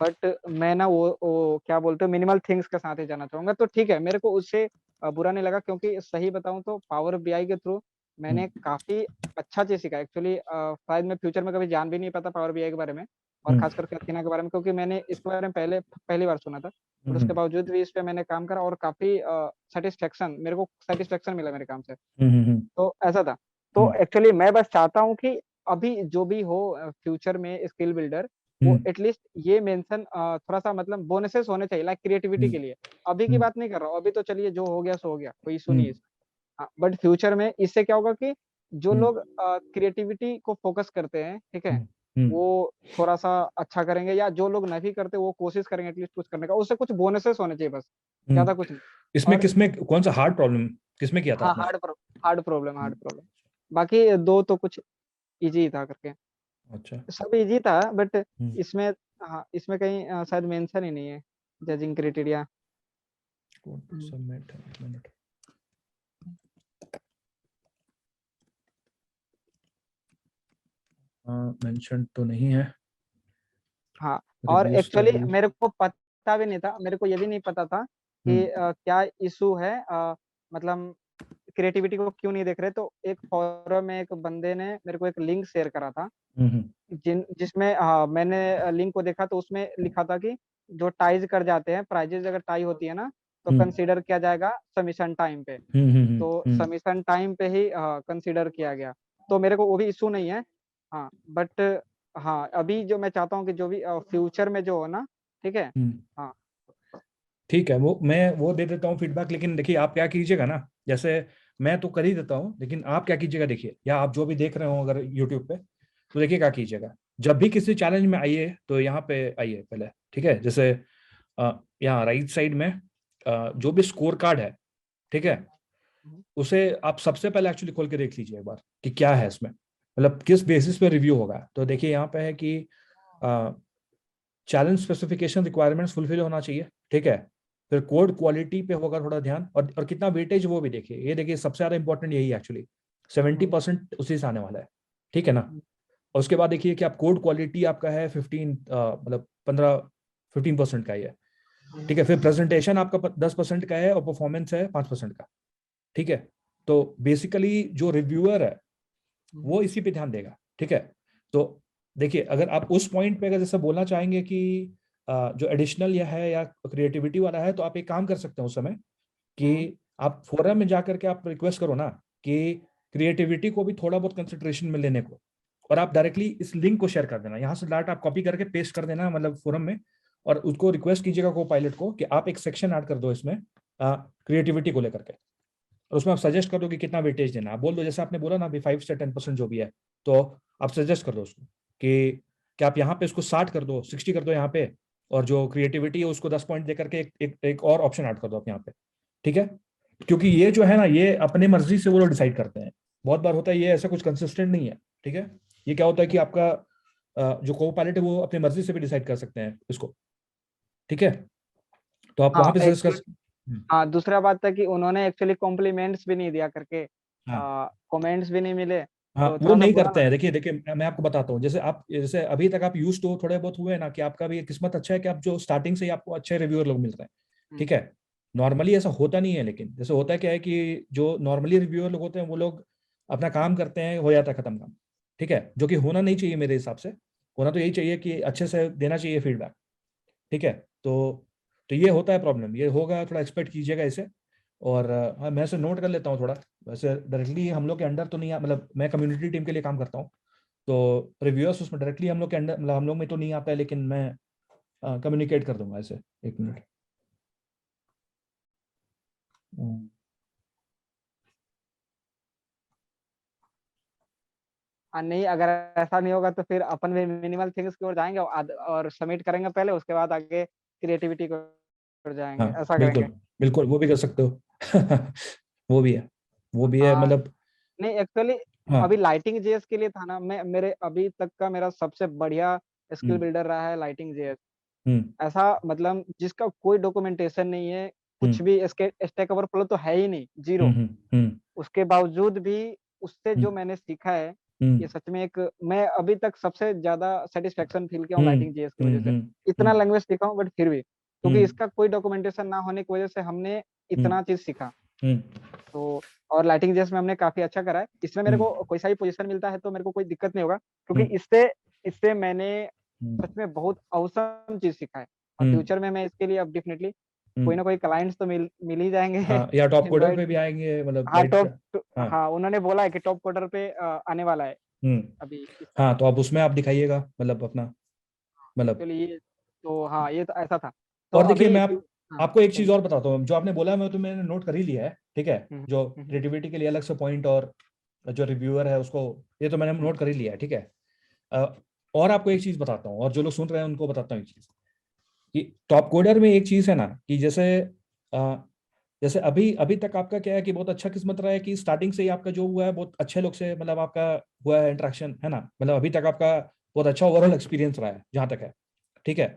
बट मैं ना वो क्या बोलते हैं, मिनिमल थिंग्स के साथ ही जाना चाहूंगा। तो ठीक है, मेरे को उससे बुरा नहीं लगा, क्योंकि सही बताऊं तो पावर बीआई के थ्रू मैंने काफी अच्छा चीज सीखा एक्चुअली। शायद मैं फ्यूचर में कभी जान भी नहीं पाता पावर बीआई के बारे में, और खास करके अथीना के बारे में, क्योंकि मैंने इसके बारे में पहली बार सुना था। बट उसके बावजूद भी इस पे मैंने काम करा और काफी मेरे को सेटिस्फेक्शन मिला मेरे काम से। तो ऐसा था। तो एक्चुअली मैं बस चाहता हूँ कि अभी जो भी हो फ्यूचर में स्किल बिल्डर, वो एटलीस्ट ये मेंशन थोड़ा सा मतलब बोनसेस होने चाहिए लाइक क्रिएटिविटी के लिए। अभी की बात नहीं कर रहा हूँ, अभी तो चलिए जो हो गया सो हो गया, कोई इशू नहीं है। हाँ, बट फ्यूचर में इससे क्या होगा कि जो लोग क्रिएटिविटी को फोकस करते हैं, ठीक है, वो थोड़ा सा अच्छा करेंगे, या जो लोग नहीं करते वो कोशिश करेंगे एटलीस्ट कुछ करने का, उससे कुछ बोनसेस होने चाहिए बस, ज्यादा कुछ नहीं। इसमें और किसमें कौन सा हार्ड प्रॉब्लम किसमें किया था हाँ, आपने? Hard problem. बाकी दो तो कुछ इजी था करके, अच्छा। सब इजी था, बट इसमें, हाँ, इसमें कहीं शायद मेंशन ही नहीं है judging criteria. Submit minute. Mention तो नहीं है। हाँ, और रिव्यू एक्चुअली स्टाइल। मेरे को पता भी नहीं था, मेरे को ये भी नहीं पता था कि क्या इशू है, मतलब क्रिएटिविटी को क्यों नहीं देख रहे। तो एक फोरम में एक बंदे ने मेरे को एक लिंक शेयर करा था, जिसमें मैंने लिंक को देखा तो उसमें लिखा था कि जो टाइज कर जाते हैं प्राइजेस, अगर टाई होती है ना, तो कंसीडर किया जाएगा सबमिशन टाइम पे। तो सबमिशन टाइम पे ही कंसीडर किया गया। तो मेरे को वो भी इशू नहीं है। हाँ, बट हाँ, अभी जो मैं चाहता हूँ कि जो भी फ्यूचर में जो हो ना, ठीक है। हाँ, ठीक है, वो मैं वो दे देता हूँ फीडबैक, लेकिन देखिए आप क्या कीजिएगा ना, जैसे मैं तो कर ही देता हूँ, लेकिन आप क्या कीजिएगा देखिए, या आप जो भी देख रहे हो अगर यूट्यूब पे, तो देखिए क्या कीजिएगा, जब भी किसी चैलेंज में आइए तो यहाँ पे आइए पहले, ठीक है। जैसे यहाँ राइट साइड में जो भी स्कोर कार्ड है, ठीक है, उसे आप सबसे पहले एक्चुअली खोल के देख लीजिए एक बार कि क्या है इसमें, मतलब किस बेसिस पे रिव्यू होगा। तो देखिए यहाँ पे है कि चैलेंज स्पेसिफिकेशन रिक्वायरमेंट्स फुलफिल होना चाहिए, ठीक है। फिर कोड क्वालिटी पे होगा थोड़ा ध्यान, और कितना वेटेज वो भी देखिए। ये देखिए सबसे ज्यादा इंपॉर्टेंट यही एक्चुअली, 70% उसी से आने वाला है, ठीक है ना। और उसके बाद देखिए कि आप कोड क्वालिटी आपका है 15, मतलब 15% का ही है, ठीक है। फिर प्रेजेंटेशन आपका 10% का है, और परफॉर्मेंस है 5% का, ठीक है। तो बेसिकली जो रिव्यूअर है वो इसी पे ध्यान देगा, ठीक है। तो देखिए अगर आप उस पॉइंट पे अगर जैसे बोलना चाहेंगे कि जो एडिशनल या है या क्रिएटिविटी वाला है, तो आप एक काम कर सकते हैं उस समय कि आप फोरम में जाकर के आप रिक्वेस्ट करो ना कि क्रिएटिविटी को भी थोड़ा बहुत कंसिडरेशन में लेने को, और आप डायरेक्टली इस लिंक को शेयर कर देना, यहाँ से डायरेक्ट आप कॉपी करके पेस्ट कर देना मतलब फोरम में, और उसको रिक्वेस्ट कीजिएगा को पायलट को कि आप एक सेक्शन ऐड कर दो इसमें क्रिएटिविटी को लेकर के, और उसमें आप सजेस्ट कर दो कि कितना वेटेज देना। आप बोल दो जैसे आपने बोला ना अभी 5 से 10% जो भी है, तो आप सजेस्ट कर दो उसको कि आप यहाँ पे इसको 60 कर दो, 60 कर दो यहाँ पे, और जो क्रिएटिविटी है उसको 10 पॉइंट देकर के एक और ऑप्शन ऐड कर दो आप यहाँ पे, ठीक है। क्योंकि ये जो है ना, ये अपने मर्जी से वो लोग डिसाइड करते हैं। बहुत बार होता है ये ऐसा कुछ कंसिस्टेंट नहीं है, ठीक है। ये क्या होता है कि आपका जो को पायलट है वो अपनी मर्जी से भी डिसाइड कर सकते हैं इसको, ठीक है। तो आप वहां हाँ, पे सजेस्ट कर हाँ, दूसरा बात था कि उन्होंने एक्चुअली कॉम्प्लीमेंट्स भी नहीं दिया करके, हाँ कमेंट्स भी नहीं मिले, हाँ, तो वो थोड़ा सा नहीं बुरा करते हैं। लगा। देखिए देखिए मैं आपको बताता हूँ, जैसे आप जैसे अभी तक आप यूज तो थोड़े बहुत हुए ना कि आपका भी किस्मत अच्छा है कि आप जो स्टार्टिंग से ही आपको अच्छे रिव्यूअर लोग मिल रहे हैं, ठीक है। नॉर्मली ऐसा होता नहीं है, लेकिन जैसे होता है क्या है कि जो नॉर्मली रिव्यूअर लोग होते हैं वो लोग अपना काम करते हैं, हो जाता है खत्म काम, ठीक है, जो कि होना नहीं चाहिए मेरे हिसाब से। होना तो यही चाहिए कि अच्छे से देना चाहिए फीडबैक, ठीक है। तो ये होता है प्रॉब्लम, ये होगा, थोड़ा एक्सपेक्ट कीजिएगा इसे। और हाँ, मैं इसे नोट कर लेता हूँ थोड़ा। वैसे डायरेक्टली हम लोग के अंडर तो नहीं मतलब मैं कम्युनिटी टीम के लिए काम करता हूँ, तो रिव्यूअर्स उसमें डायरेक्टली हम लोग के अंडर मतलब हम लोग में तो नहीं आता है, लेकिन मैं कम्युनिकेट कर दूंगा इसे। एक मिनट। नहीं, अगर ऐसा नहीं होगा तो फिर अपन भी मिनिमल थिंग्स की ओर जाएंगे और सबमिट करेंगे पहले, उसके बाद आगे क्रिएटिविटी की ओर जाएंगे, हाँ ऐसा बिल्कुल, करेंगे। बिल्कुल वो भी कर सकते हो। वो भी है, वो भी है हाँ, मतलब। नहीं एक्चुअली हाँ। अभी लाइटिंग जेएस के लिए था ना, मैं मेरे अभी तक का मेरा सबसे बढ़िया स्किल हम्म बिल्डर रहा है लाइटिंग जेएस। हम्म ऐसा मतलब जिसका कोई डॉक्यूमेंटेशन नहीं है, कुछ हम्म भी, इसके स्टैक ओवरफ्लो तो है ही नहीं, जीरो। हम्म हम्म उसके बावजूद भी उससे हम्म जो मैंने सीखा है, ये हम्म सच में एक, मैं अभी तक सबसे ज्यादा सेटिस्फेक्शन फील किया हूँ हम्म लाइटिंग जेएस की वजह से। इतना हम्म लैंग्वेज सीखा हूँ बट फिर भी, क्योंकि हम्म इसका कोई डॉक्यूमेंटेशन ना होने की वजह से हमने हम्म इतना चीज सीखा। हम्म तो और लाइटिंग जेस में हमने काफी अच्छा करा है। इसमें मेरे को कोई सा भी पोजीशन मिलता है तो मेरे को कोई दिक्कत नहीं होगा, क्योंकि इससे इससे मैंने सच में बहुत औसम चीज सीखा है। और फ्यूचर में मैं इसके लिए अब डेफिनेटली कोई ना कोई क्लाइंट्स तो मिल ही जाएंगे। हाँ, या टॉप कोडर एंड्रॉइड पे भी आएंगे, मतलब हाँ लाइट। टॉप हाँ। हाँ उन्होंने बोला है कि टॉप कोडर पे आने वाला है हम्म। अभी इस हाँ, साल। तो अब उसमें आप दिखाइएगा, मतलब अपना, मतलब। चलिए ये तो हाँ ये तो ऐसा था। तो और देखिए, अभी मैं हाँ आपको एक चीज बोलिए। और बताता हूँ, जो आपने बोला मैं तो मैंने नोट कर ही लिया है, ठीक है। हम्म जो हम्म क्रिएटिविटी के लिए अलग से पॉइंट, और जो रिव्यूअर है उसको, ये तो मैंने हम्म नोट कर ही लिया है, ठीक है। अ, और आपको एक चीज बताता हूँ, और जो लोग सुन रहे हैं उनको बताता हूँ एक चीज, कि टॉप कोडर में एक चीज है ना, कि जैसे जैसे अभी अभी तक आपका क्या है, कि बहुत अच्छा किस्मत रहा है कि स्टार्टिंग से ही आपका जो हुआ है बहुत अच्छे लोग से, मतलब आपका हुआ है इंटरेक्शन, है ना, मतलब अभी तक आपका बहुत अच्छा ओवरऑल एक्सपीरियंस रहा है जहां तक है, ठीक है।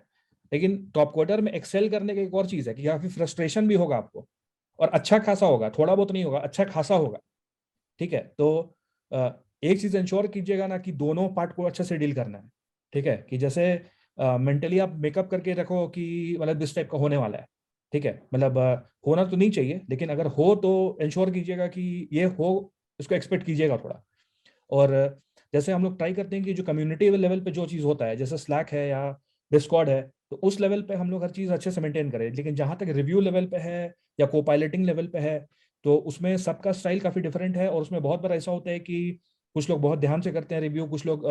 लेकिन टॉप कोडर में एक्सेल करने की एक और चीज है कि काफी फ्रस्ट्रेशन भी होगा आपको, और अच्छा खासा होगा, थोड़ा बहुत नहीं होगा, अच्छा खासा होगा, ठीक है। तो एक चीज इंश्योर कीजिएगा ना, कि दोनों पार्ट को अच्छे से डील करना है, ठीक है। कि जैसे मेंटली आप मेकअप करके रखो कि मतलब इस टाइप का होने वाला है, ठीक है। मतलब होना तो नहीं चाहिए, लेकिन अगर हो तो इंश्योर कीजिएगा कि ये हो, इसको एक्सपेक्ट कीजिएगा थोड़ा। और जैसे हम लोग ट्राई करते हैं कि जो कम्युनिटी लेवल पे जो चीज़ होता है, जैसे स्लैक है या डिस्कॉर्ड है, तो उस लेवल पे हम लोग हर चीज़ अच्छे से मेंटेन करें। लेकिन जहाँ तक रिव्यू लेवल पे है या को पायलटिंग लेवल पे है, तो उसमें सबका स्टाइल काफ़ी डिफरेंट है, और उसमें बहुत बार ऐसा होता है कि कुछ लोग बहुत ध्यान से करते हैं रिव्यू, कुछ लोग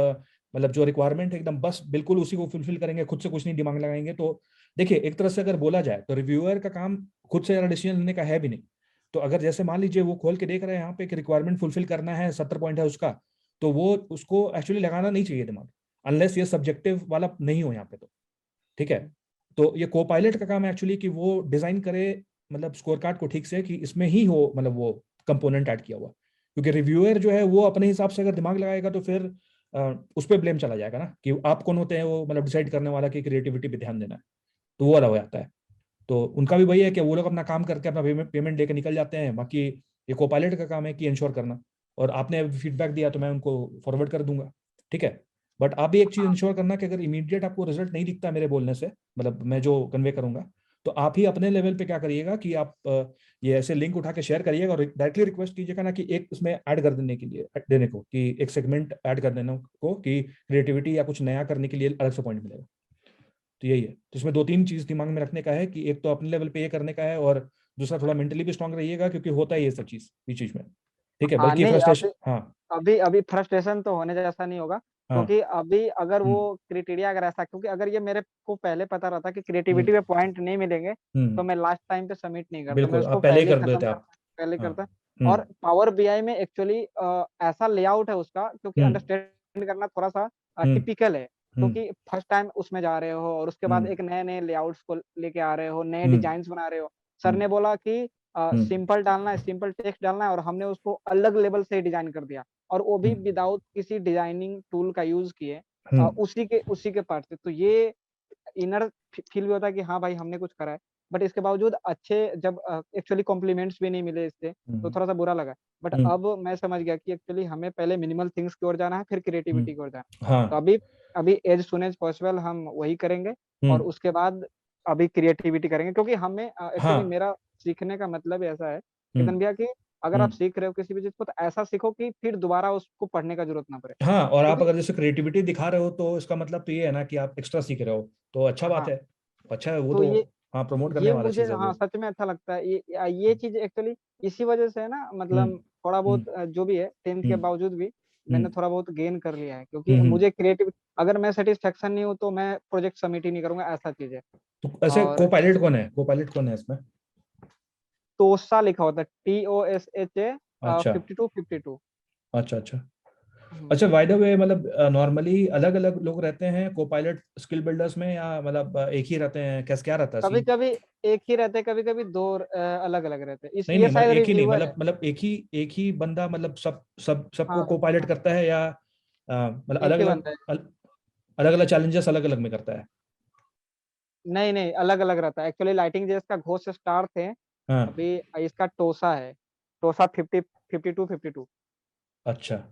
मतलब जो रिक्वायरमेंट है एकदम बस बिल्कुल उसी को फुलफिल करेंगे, खुद से कुछ नहीं दिमाग लगाएंगे। तो देखिए, एक तरह से अगर बोला जाए तो रिव्यूअर का काम खुद से ज़्यादा डिसीजन लेने का है भी नहीं। तो अगर जैसे मान लीजिए वो खोल के देख रहे हैं यहाँ पे कि रिक्वायरमेंट फुलफिल करना है, 70 पॉइंट है उसका, तो वो उसको एक्चुअली लगाना नहीं चाहिए दिमाग, अनलेस ये सब्जेक्टिव वाला नहीं हो यहाँ पे, तो ठीक है। तो ये को पायलट का काम है एक्चुअली कि वो डिजाइन करे, मतलब स्कोर कार्ड को ठीक से, कि इसमें ही हो, मतलब वो कंपोनेंट ऐड किया हुआ। क्योंकि रिव्यूअर जो है वो अपने हिसाब से अगर दिमाग लगाएगा तो फिर उस पर ब्लेम चला जाएगा ना, कि आप कौन होते हैं वो मतलब डिसाइड करने वाला कि क्रिएटिविटी पे ध्यान देना है, तो वो वाला हो जाता है। तो उनका भी वही है कि वो लोग अपना काम करके अपना पेमेंट लेके निकल जाते हैं, बाकी ये को पायलट का काम है कि इंश्योर करना। और आपने फीडबैक दिया तो मैं उनको फॉरवर्ड कर दूंगा, ठीक है। बट आप भी एक चीज इंश्योर करना कि अगर इमीडिएट आपको रिजल्ट नहीं दिखता मेरे बोलने से, मतलब मैं जो कन्वे करूंगा, तो आप ही अपने लेवल पे क्या करिएगा कि आप ये ऐसे लिंक उठा के शेयर करिएगा, और डायरेक्टली रिक्वेस्ट कीजिएगा ना कि एक इसमें ऐड कर देने के लिए, देने को, कि एक सेगमेंट ऐड कर देने को, कि क्रिएटिविटी या कुछ नया करने के लिए अलग से पॉइंट मिलेगा। तो यही है। तो इसमें दो तीन चीज दिमाग में रखने का है, कि एक तो अपने लेवल पे ये करने का है, और दूसरा थोड़ा मेंटली भी स्ट्रांग रहिएगा, क्योंकि होता है ये सब चीज बीच बीच में, ठीक है। हाँ बल्कि नहीं फ्रस्ट्रेशन। अभी हाँ। अभी अभी फ्रस्ट्रेशन तो होने जैसा नहीं होगा, हाँ। क्योंकि अभी अगर वो हम्म। क्रिटेरिया अगर ऐसा, क्योंकि अगर ये मेरे को पहले पता रहता कि हम्म। क्रिएटिविटी पे पॉइंट नहीं मिलेंगे हम्म। तो मैं लास्ट टाइम पे सबमिट नहीं करता, मैं बिल्कुल, उसको आप पहले ही पहले ही कर खत्म देते आप। करता, पहले हाँ। करता। हम्म। और पावर बीआई में एक्चुअली ऐसा लेआउट है उसका, क्योंकि हम्म। अंडरस्टैंड करना थोड़ा सा हम्म। टिपिकल है, हम्म। क्योंकि फर्स्ट टाइम उसमें जा रहे हो और उसके बाद हम्म। एक नए नए लेआउट्स को लेके आ रहे हो, नए हम्म। डिजाइन बना रहे हो। सर हम्म। ने बोला कि हम्म। सिंपल डालना है, सिंपल टेक्स्ट डालना है, और हमने उसको अलग लेवल से डिजाइन कर दिया, और वो भी हम्म। विदाउट किसी डिजाइनिंग टूल का यूज किए, हम्म। उसी के पार्ट से। तो ये इनर फील भी होता है कि हाँ भाई हमने कुछ करा है। बट इसके बावजूद अच्छे जब एक्चुअली कॉम्प्लीमेंट्स भी नहीं मिले इससे, तो हम्म। थोड़ा सा बुरा लगा। बट हम्म। अब मैं समझ गया कि एक्चुअली हमें पहले मिनिमल थिंग्स की ओर जाना है, फिर क्रिएटिविटी की ओर जाना है। हाँ। तो अभी अभी एज सुन एज पॉसिबल हम वही करेंगे, और हम्म। उसके बाद अभी क्रिएटिविटी करेंगे, क्योंकि हमें एक्चुअली हाँ। मेरा सीखने का मतलब ऐसा है हम्म। केतन भैया कि अगर आप हम्म। सीख रहे हो किसी भी चीज को, तो ऐसा सीखो कि फिर दोबारा उसको पढ़ने का जरूरत ना पड़े, हाँ, और आप क्योंकि अगर जैसे क्रिएटिविटी दिखा रहे हो तो इसका मतलब तो ये है ना कि आप एक्स्ट्रा सीख रहे हो, तो अच्छा बात हाँ है। अच्छा है वो तो तो। हाँ, प्रमोट करने ये वाला मुझे चीज है हाँ वो। सच में अच्छा लगता है। ये चीज एक्चुअली इसी वजह से है ना, हम्म। मतलब थोड़ा हम्म। बहुत जो भी है 10th के हम्म। बावजूद भी मैंने हम्म। थोड़ा बहुत गेन कर लिया है, क्योंकि हम्म। मुझे क्रिएटिव अगर मैं सेटिस्फेक्शन नहीं हूँ तो मैं प्रोजेक्ट सबमिट ही नहीं करूंगा, ऐसा चीज है। तो ऐसे को और पायलट कौन है, को पायलट कौन है इसमें? तोसा लिखा होता है, TOSHA अच्छा। 5252। अच्छा। अच्छा। अच्छा, बाय द वे, मतलब नॉर्मली अलग अलग लोग रहते हैं को पायलट स्किल बिल्डर्स में, या मतलब एक ही रहते हैं, कैसे क्या रहता है कभी सीन? कभी एक ही रहते, कभी कभी दो अलग अलग रहते हैं। इस नहीं ये नहीं, मतलब शायद एक ही नहीं, रिव्यूअर है। मतलब एक ही बंदा, मतलब सबको हाँ को पायलट हाँ करता है, या मतलब एक अलग ही अलग, बनता है। अलग अलग चैलेंजेस अलग अलग में करता है? नहीं नहीं अलग अलग रहता है एक्चुअली। लाइटिंग जेस का घोस्ट स्टार थे, हाँ। अभी इसका टोसा है, टोसा 5252। अच्छा।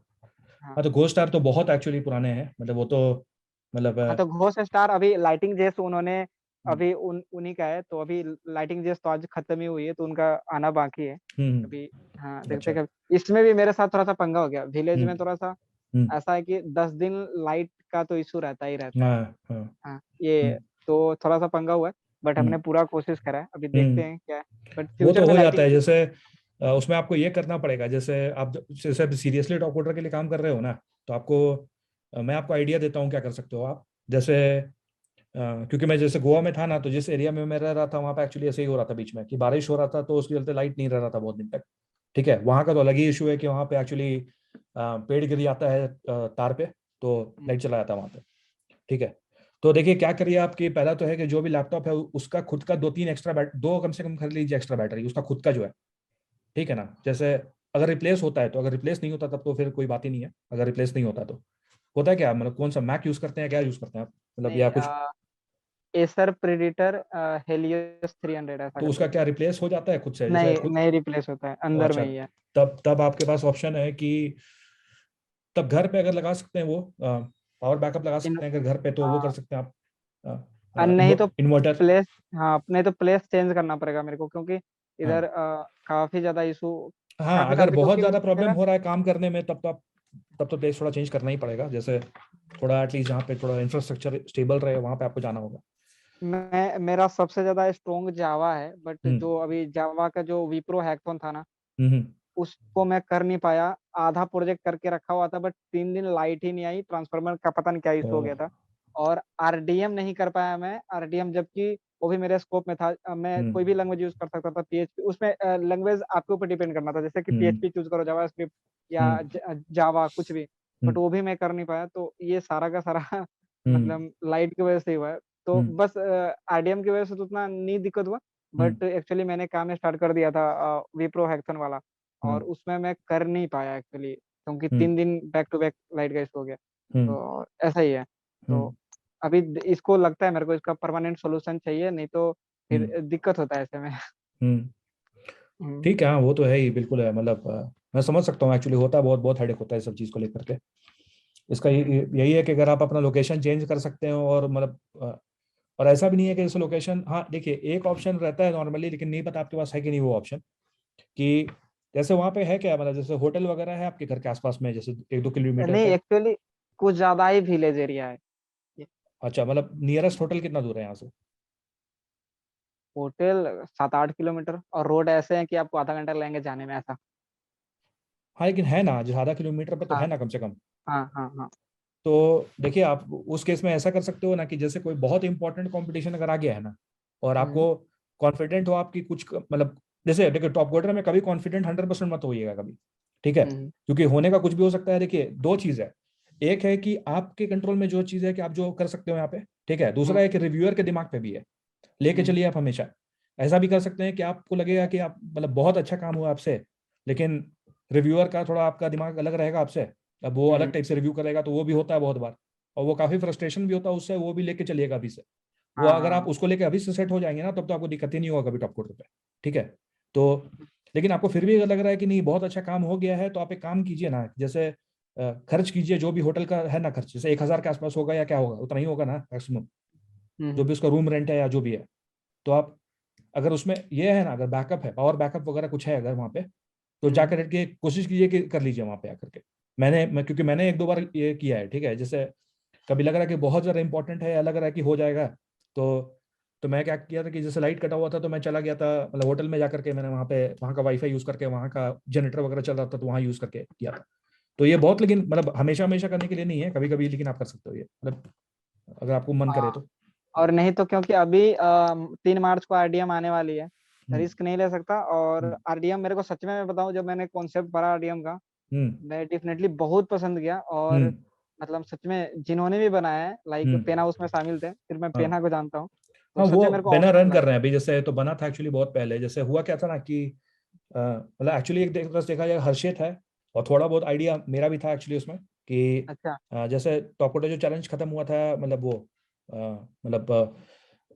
हाँ हाँ, तो घोस्ट स्टार तो बहुत एक्चुअली पुराने हैं, मतलब वो तो, मतलब हाँ तो घोस्ट स्टार अभी लाइटिंग जेस उन्होंने अभी उन्हीं का है, तो अभी लाइटिंग जस्ट तो आज खत्म ही हुई है, तो उनका आना बाकी है अभी। हाँ, देखते अच्छा। हैं कब। इसमें भी मेरे साथ थोड़ा सा पंगा हो गया, विलेज में हम्म। थोड़ा सा हम्म। ऐसा है कि 10 दिन लाइट का तो इशू रहता ही रहता है। हाँ हाँ। हाँ, ये हम्म। तो थोड़ा सा पंगा हुआ है, बट हम्म। हमने पूरा कोशिश करा है, अभी देखते हम्म। हैं क्या है। बट वो तो फ्यूचर में हो जाता लाइटिंग। है, जैसे उसमें आपको ये करना पड़ेगा, जैसे आप जैसे सीरियसली टॉप कोडर के लिए काम कर रहे हो ना, तो आपको मैं आपको आइडिया देता हूँ क्या कर सकते हो आप। जैसे क्योंकि मैं जैसे गोवा में था ना, तो जिस एरिया में मैं रह रहा था वहाँ पे एक्चुअली ऐसे ही हो रहा था, बीच में कि बारिश हो रहा था तो उसके चलते लाइट नहीं रह रहा था बहुत दिन तक। ठीक है, वहाँ का तो अलग ही इशू है कि वहाँ पे एक्चुअली पेड़ गिर जाता है तार पे, तो लाइट चला जाता है वहाँ पे। ठीक है, तो देखिए क्या करिए आपकी, पहला तो है कि जो भी लैपटॉप है उसका खुद का 2-3 एक्स्ट्रा दो कम से कम खरीद लीजिए एक्स्ट्रा बैटरी उसका खुद का जो है। ठीक है ना, जैसे अगर रिप्लेस होता है तो, अगर रिप्लेस नहीं होता तब तो फिर कोई बात ही नहीं है, अगर रिप्लेस नहीं होता तो। होता है क्या, मतलब कौन सा मैक यूज करते हैं, क्या यूज करते हैं आप, मतलब या कुछ। नहीं, एसर प्रेडिटर हेलियोस 300 ऐसा तो उसका करके। क्या रिप्लेस हो जाता है खुद से, जैसे नहीं खुद। नहीं, रिप्लेस होता है, ओ अंदर में अच्छा, ही है। तब तब आपके पास ऑप्शन है कि तब घर पे अगर लगा सकते हैं वो पावर बैकअप लगा इन सकते हैं अगर घर पे, तो वो कर सकते हैं आप। नहीं तो इन्वर्टर। प्लेस, हाँ नहीं तो प्लेस चेंज करना पड़ेगा मेरे को, क्योंकि इधर हाँ काफी ज्यादा इशू, हाँ, काफी अगर साल से, बहुत क्योंकि ज्यादा प्रॉब्लम मेरा हो रहा है काम करने में, तब तो आप, तब तो प्लेस थोड़ा चेंज करना ही पड़ेगा, जैसे थोड़ा एटलीस्ट जहाँ पे थोड़ा इंफ्रास्ट्रक्चर स्टेबल रहे वहाँ पे आपको जाना होगा। मेरा सबसे ज्यादा स्ट्रॉन्ग जावा है, बट हम्म। जो अभी जावा का जो विप्रो हैकेथॉन था ना, हम्म। उसको मैं कर नहीं पाया। आधा प्रोजेक्ट करके रखा हुआ था, बट 3 दिन लाइट ही नहीं आई, ट्रांसफार्मर का पता नहीं क्या इशू हो ओ। गया था। और आरडीएम नहीं कर पाया मैं, आरडीएम जबकि वो भी मेरे स्कोप में था। मैं हम्म। कोई भी लैंग्वेज यूज कर सकता था, पीएचपी उसमें लैंग्वेज आपके ऊपर डिपेंड करना था, जैसे कि हम्म। पीएचपी चूज करो, जावा स्क्रिप्ट या हम्म। जावा कुछ भी। बट हम्म। वो भी मैं कर नहीं पाया, तो ये सारा का सारा हम्म। मतलब लाइट की वजह से ही हुआ है। तो हम्म। बस आरडीएम की वजह से तो उतना नहीं दिक्कत हुआ। हम्म। बट एक्चुअली मैंने काम स्टार्ट कर दिया था विप्रो हैकेथॉन वाला, और हम्म। उसमें मैं कर नहीं पाया एक्चुअली, क्योंकि हम्म। 3 दिन बैक टू बैक लाइट का इशू हो गया। हम्म। तो ऐसा ही है। हम्म। तो अभी इसको लगता है मेरे को इसका परमानेंट सॉल्यूशन चाहिए, नहीं तो फिर हम्म। दिक्कत होता है ऐसे में। हम्म। हम्म, ठीक है, हाँ वो तो है ही, बिल्कुल है, मतलब मैं समझ सकता हूँ, एक्चुअली होता है, बहुत बहुत हेडेक होता है सब चीज़ को लेकर के। इसका हम्म, यही है कि अगर आप अपना लोकेशन चेंज कर सकते हो, और मतलब और ऐसा भी नहीं है कि जैसे लोकेशन, हाँ देखिए एक ऑप्शन रहता है नॉर्मली, लेकिन नहीं पता आपके पास है कि नहीं वो ऑप्शन, कि जैसे वहाँ पे है क्या, मतलब जैसे होटल वगैरह है आपके घर के आसपास में, जैसे 1-2 किलोमीटर नहीं पे। एक्चुअली कुछ ज्यादा ही विलेज एरिया है ये। अच्छा, मतलब नियरेस्ट होटल कितना दूर है यहाँ से। होटल 7-8 किलोमीटर, और रोड ऐसे हैं कि आपको आधा घंटा लगेंगे जाने में, ऐसा। हाँ लेकिन है ना, जो आधा किलोमीटर पे तो है हाँ ना कम से कम। हाँ हाँ हाँ। तो देखिए आप उस केस में ऐसा कर सकते हो ना, कि जैसे कोई बहुत इंपॉर्टेंट कंपटीशन अगर आ गया है ना, और हम्म, आपको कॉन्फिडेंट हो आपकी कुछ मतलब, जैसे देखिए टॉप कोडर में कभी कॉन्फिडेंट 100% मत होइएगा कभी। ठीक है, हम्म, क्योंकि होने का कुछ भी हो सकता है। देखिए दो चीज है, एक है कि आपके कंट्रोल में जो चीज है कि आप जो कर सकते हो यहाँ पे, ठीक है, दूसरा हम्म, है कि रिव्यूअर के दिमाग पे भी है, लेके हम्म, चलिए आप हमेशा। ऐसा भी कर सकते हैं कि आपको लगेगा कि आप मतलब बहुत अच्छा काम हुआ आपसे, लेकिन रिव्यूअर का थोड़ा आपका दिमाग अलग रहेगा आपसे, अब वो अलग हम्म, टाइप से रिव्यू करेगा, तो वो भी होता है बहुत बार, और वो काफी फ्रस्ट्रेशन भी होता है उससे, वो भी लेके चलिएगा अभी से। वो हाँ अगर आप हाँ। उसको लेके अभी से सेट हो जाएंगे ना, तब तो आपको दिक्कत ही नहीं होगा कभी टॉप कोडर पे। ठीक है, तो लेकिन आपको फिर भी अगर लग रहा है कि नहीं बहुत अच्छा काम हो गया है, तो आप एक काम कीजिए ना, जैसे खर्च कीजिए जो भी होटल का है ना खर्च, जैसे 1,000 के आसपास होगा या क्या होगा, उतना ही होगा ना मैक्सिमम, जो हम्म, भी उसका रूम रेंट है या जो भी है। तो आप अगर उसमें ये है ना, अगर बैकअप है, पावर बैकअप वगैरह कुछ है अगर वहाँ पे, तो हम्म, जाकर के कोशिश कीजिए कि कर लीजिए वहाँ पे आकर के। क्योंकि मैंने 1-2 बार ये किया है, ठीक है, जैसे कभी लग रहा है कि बहुत ज़्यादा इंपॉर्टेंट है या लग रहा है कि हो जाएगा, तो मैं क्या किया था कि जैसे लाइट कटा हुआ था तो मैं चला गया था, मतलब होटल में जाकर के मैंने वहाँ का वाईफाई यूज़ करके, वहाँ का जनरेटर वगैरह चल रहा था तो वहाँ यूज़ करके किया था। तो ये बहुत, लेकिन मतलब हमेशा हमेशा करने के लिए नहीं है, कभी कभी लेकिन आप कर सकते हो ये, मतलब अगर आपको मन करे हाँ। तो। और नहीं तो क्योंकि अभी 3 मार्च को आरडीएम आने वाली है, हम्म। रिस्क नहीं ले सकता। और हम्म। आरडीएम मेरे को सच में मैं बताऊं, जब मैंने कॉन्सेप्ट पढ़ा आरडीएम का, हम्म। मैं डेफिनेटली बहुत पसंद किया। और हम्म। मतलब सच में जिन्होंने भी बनाया है, लाइक हम्म। पेना उसमें शामिल थे, फिर मैं हाँ पेना को जानता हूँ, तो हाँ, सच में वो मेरे को बैनर औसम रन कर लगा। रहे हैं अभी, जैसे तो बना था एक्चुअली बहुत पहले, जैसे हुआ क्या था ना कि मतलब एक्चुअली एक तरह से देखा जाए हर्षित है, और थोड़ा बहुत आइडिया मेरा भी था एक्चुअली उसमें, कि अच्छा। जैसे टॉप जो चैलेंज खत्म हुआ था, मतलब वो मतलब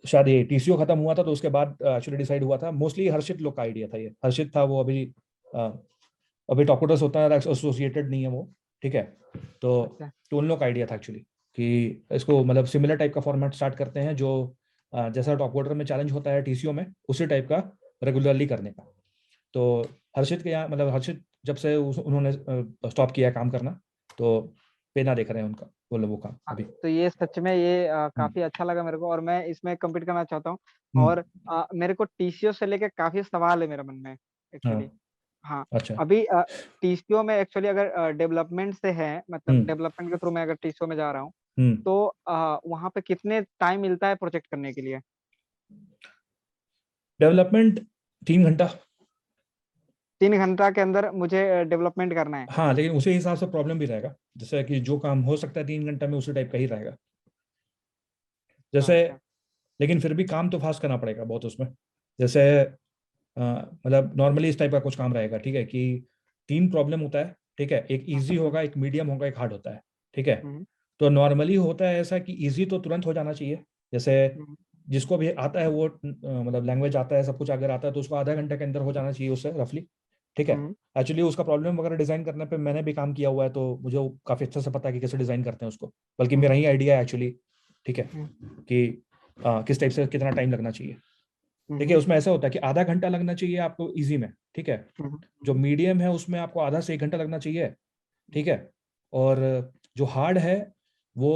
शायद ये टीसीओ खत्म हुआ था, तो उसके बाद एक्चुअली डिसाइड हुआ था, मोस्टली हर्षित लोग का आइडिया था, ये हर्षित था वो, अ, अभी टॉपोटस होता है एसोसिएटेड नहीं है वो। ठीक है, तो अच्छा। तो उन लोग का आइडिया था एक्चुअली, कि इसको मतलब सिमिलर टाइप का फॉर्मेट स्टार्ट करते हैं, जो जैसा टॉप कोडर में चैलेंज होता है टीसीओ में, उसी टाइप का रेगुलरली करने का। तो हर्षित के यहाँ मतलब हर्षित जब से उन्होंने स्टॉप किया काम करना, तो पे ना देख रहे हैं उनका वो काम अभी। तो ये सच में ये काफी अच्छा लगा मेरे को, और मैं इसमें कम्पीट करना चाहता हूँ। हम्म, और मेरे को टीसीओ से लेके काफी सवाल है मेरे मन में हाँ, एक्चुअली। हाँ, अच्छा, अभी टीसीओ में एक्चुअली अगर डेवलपमेंट से है, मतलब हम्म, डेवलपमेंट के थ्रू मैं अगर टीसीओ में जा रहा हूँ, हम्म। तो वहाँ पे कितने टाइम मिलता है प्रोजेक्ट करने के लिए? डेवलपमेंट 3 घंटा। 3 घंटा के अंदर मुझे डेवलपमेंट करना है? हाँ, लेकिन उसी हिसाब से प्रॉब्लम भी रहेगा, जैसे कि जो काम हो सकता है 3 घंटा में उसी टाइप का ही रहेगा जैसे। अच्छा। लेकिन फिर भी काम तो फास्ट करना पड़ेगा बहुत उसमें। जैसे मतलब नॉर्मली इस टाइप का कुछ काम रहेगा, ठीक है, कि 3 प्रॉब्लम होता है, ठीक है, एक इजी होगा, एक मीडियम होगा, एक हार्ड होता है, ठीक है। हम्म, तो नॉर्मली होता है ऐसा कि इजी तो तुरंत हो जाना चाहिए, जैसे हम्म, जिसको भी आता है वो मतलब लैंग्वेज आता है, सब कुछ अगर आता है तो उसको आधा घंटे के अंदर हो जाना चाहिए उससे रफली, ठीक है। हम्म, एक्चुअली उसका प्रॉब्लम वगैरह डिजाइन करने पे मैंने भी काम किया हुआ है, तो मुझे वो काफी अच्छे से पता है कि कैसे डिजाइन करते हैं उसको, बल्कि मेरा हम्म, ही आइडिया है एक्चुअली, ठीक है, हम्म, कि किस टाइप से कितना टाइम लगना चाहिए। देखिए हम्म, उसमें ऐसा होता है कि आधा घंटा लगना चाहिए आपको इजी में, ठीक है। हम्म, जो मीडियम है उसमें आपको आधा से 1 घंटा लगना चाहिए, ठीक है। और जो हार्ड है वो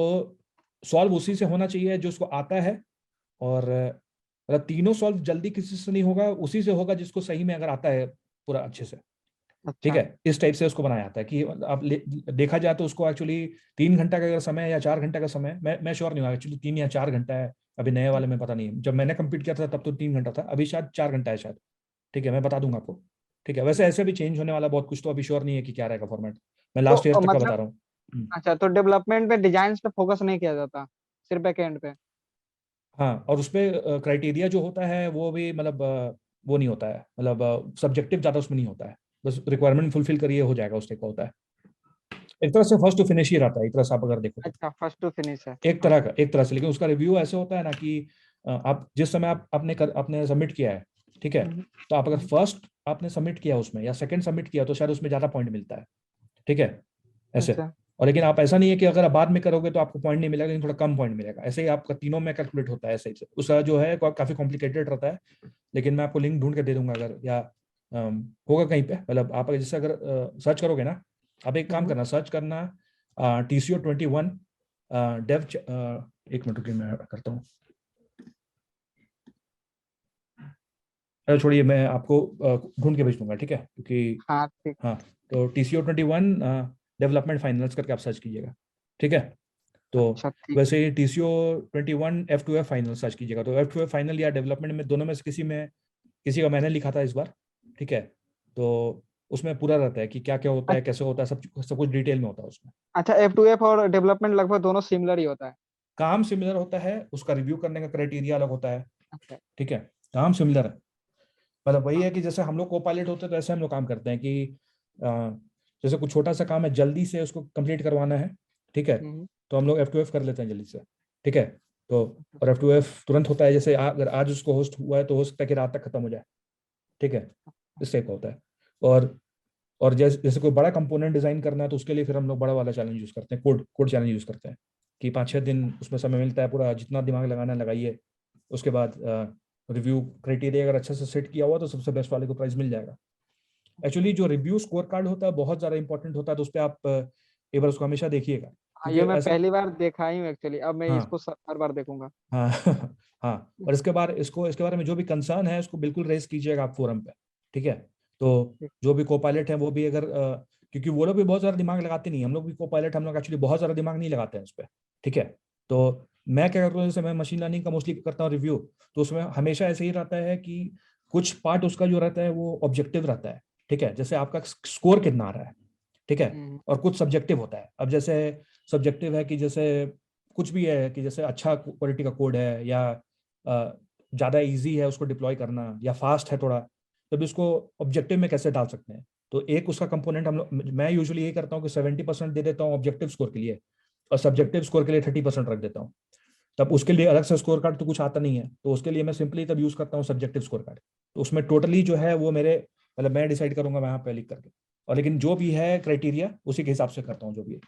सॉल्व उसी से होना चाहिए जो उसको आता है, और मतलब तीनों सॉल्व जल्दी किसी से नहीं होगा, उसी से होगा जिसको सही में अगर आता है पूरा अच्छे से, ठीक अच्छा। है। इस टाइप से उसको बनाया जाता है कि आप देखा जाए तो उसको एक्चुअली 3 घंटा का अगर समय है या 4 घंटा का समय है, मैं श्योर नहीं हूँ एक्चुअली 3 या 4 घंटा है, अभी नए वाले में पता नहीं है, जब मैंने कंप्लीट किया था तब तो 3 घंटा था, अभी शायद 4 घंटा है शायद, ठीक है, मैं बता दूंगा आपको, ठीक है। वैसे ऐसे भी चेंज होने वाला बहुत कुछ, तो अभी श्योर नहीं है कि क्या रहेगा फॉर्मेट, मैं तो लास्ट ईयर तक का मतलब, बता रहा हूँ। अच्छा, तो डेवलपमेंट पे डिजाइन पे फोकस नहीं किया जाता, सिर्फ बैकएंड पे? हाँ, और उस पर क्राइटेरिया जो होता है वो भी मतलब वो नहीं होता है, मतलब सब्जेक्टिव ज़्यादा उसमें नहीं होता है, बस रिक्वायरमेंट फुलफिल करिए हो जाएगा, उस टाइप का होता है। एक तरह से फर्स्ट टू फिनिश ही रहता है, एक तरह से आप अगर देखो तो, अच्छा, फर्स्ट टू फिनिश है। एक तरह से, लेकिन उसका रिव्यू ऐसे होता है ना कि आप जिस समय आपने सबमिट किया है, ठीक है, हम्म, तो आप अगर हम्म, फर्स्ट आपने सबमिट किया उसमें या सेकंड सबमिट किया तो शायद उसमें ज़्यादा पॉइंट मिलता है, ठीक है, ऐसे। अच्छा। और लेकिन आप ऐसा नहीं है कि अगर आप बाद में करोगे तो आपको पॉइंट नहीं मिलेगा, लेकिन थोड़ा कम पॉइंट मिलेगा, ऐसे ही आपका तीनों में कैलकुलेट होता है ऐसे ही से। उसका जो है काफी कॉम्प्लिकेटेड रहता है, लेकिन मैं आपको लिंक ढूंढ के दे दूंगा अगर, या होगा कहीं पे, मतलब आप अगर जैसे अगर सर्च करोगे ना, आप एक काम हम्म, करना, सर्च करना TCO21 डेव, एक मिनट रुकिए मैं करता हूँ, अरे छोड़िए मैं आपको ढूंढ के भेज दूंगा, ठीक है, क्योंकि हाँ ठीक। हाँ, तो TCO21 डेवलपमेंट फाइनल्स करके आप सर्च कीजिएगा, ठीक है। तो अच्छा ठीक है। वैसे ही TCO21 F2F फाइनल सर्च कीजिएगा, तो F2F फाइनल या डेवलपमेंट में दोनों में से किसी का मैंने लिखा था इस बार, ठीक है। तो उसमें पूरा रहता है कि क्या क्या होता है, कैसे होता है, सब कुछ डिटेल में होता है उसमें। अच्छा, F2F और डेवलपमेंट लगभग दोनों सिमिलर ही होता है? काम सिमिलर होता है, उसका रिव्यू करने का क्राइटेरिया अलग होता है, अच्छा। ठीक है। काम सिमिलर है, मतलब वही हाँ। है कि जैसे हम लोग को पायलट होते हैं तो ऐसे हम लोग काम करते हैं कि अ, जैसे कुछ छोटा सा काम है, जल्दी से उसको कंप्लीट करवाना है, ठीक है, हम्म, तो हम लोग F2F कर लेते हैं जल्दी से, ठीक है। तो और F2F तुरंत होता है, जैसे अगर आज उसको होस्ट हुआ है तो हो सकता है कि रात तक खत्म हो जाए, ठीक है, इस टाइप का होता है। और जैसे जैसे कोई बड़ा कंपोनेंट डिजाइन करना है तो उसके लिए फिर हम लोग बड़ा वाला चैलेंज यूज करते हैं, कोड कोड चैलेंज यूज करते हैं, कि 5-6 दिन उसमें समय मिलता है, पूरा जितना दिमाग लगाना है लगाइए, उसके बाद रिव्यू क्राइटेरिया अगर अच्छे से सेट किया हुआ तो सबसे बेस्ट वाले को प्राइस मिल जाएगा। एक्चुअली जो रिव्यू स्कोर कार्ड होता है बहुत ज़्यादा इंपॉर्टेंट होता है, तो उस पर आप एक बार उसको हमेशा देखिएगा, हाँ, क्योंकि ये मैं ऐसा, पहली बार देखा ही हूँ एक्चुअली, अब मैं हाँ, इसको हर बार देखूंगा। हाँ हाँ, और इसके बारे में जो भी कंसर्न है उसको बिल्कुल रेज कीजिएगा आप फोरम पे, ठीक है। तो ठीक। जो भी को पायलट है वो भी अगर क्योंकि वो लोग भी बहुत ज़्यादा दिमाग लगाते नहीं, हम लोग भी को पायलट, हम लोग एक्चुअली बहुत ज़्यादा दिमाग नहीं लगाते हैं उस पर, ठीक है। तो मैं क्या करता हूँ, जैसे मैं मशीन लर्निंग का मोस्टली करता हूँ रिव्यू, तो उसमें हमेशा ऐसे ही रहता है कि कुछ पार्ट उसका जो रहता है वो ऑब्जेक्टिव रहता है, ठीक है, जैसे आपका स्कोर कितना आ रहा है, ठीक है। हम्म, और कुछ सब्जेक्टिव होता है, अब जैसे सब्जेक्टिव है कि जैसे कुछ भी है कि जैसे अच्छा क्वालिटी का कोड है, या ज़्यादा इजी है उसको डिप्लॉय करना, या फास्ट है थोड़ा, तब इसको ऑब्जेक्टिव में कैसे डाल सकते हैं। तो एक उसका कंपोनेंट हम लोग, मैं यूजुअली यही करता हूँ कि 70% दे देता हूँ ऑब्जेक्टिव स्कोर के लिए, और सब्जेक्टिव स्कोर के लिए 30% रख देता हूँ। तब उसके लिए अलग से स्कोर कार्ड तो कुछ आता नहीं है, तो उसके लिए मैं सिंपली तब यूज करता हूँ सब्जेक्टिव स्कोर कार्ड। तो उसमें टोटली जो है वो मेरे, मतलब मैं डिसाइड करूंगा वहां पे लिख करके, और लेकिन जो भी है क्राइटेरिया उसी के हिसाब से करता हूँ जो भी है,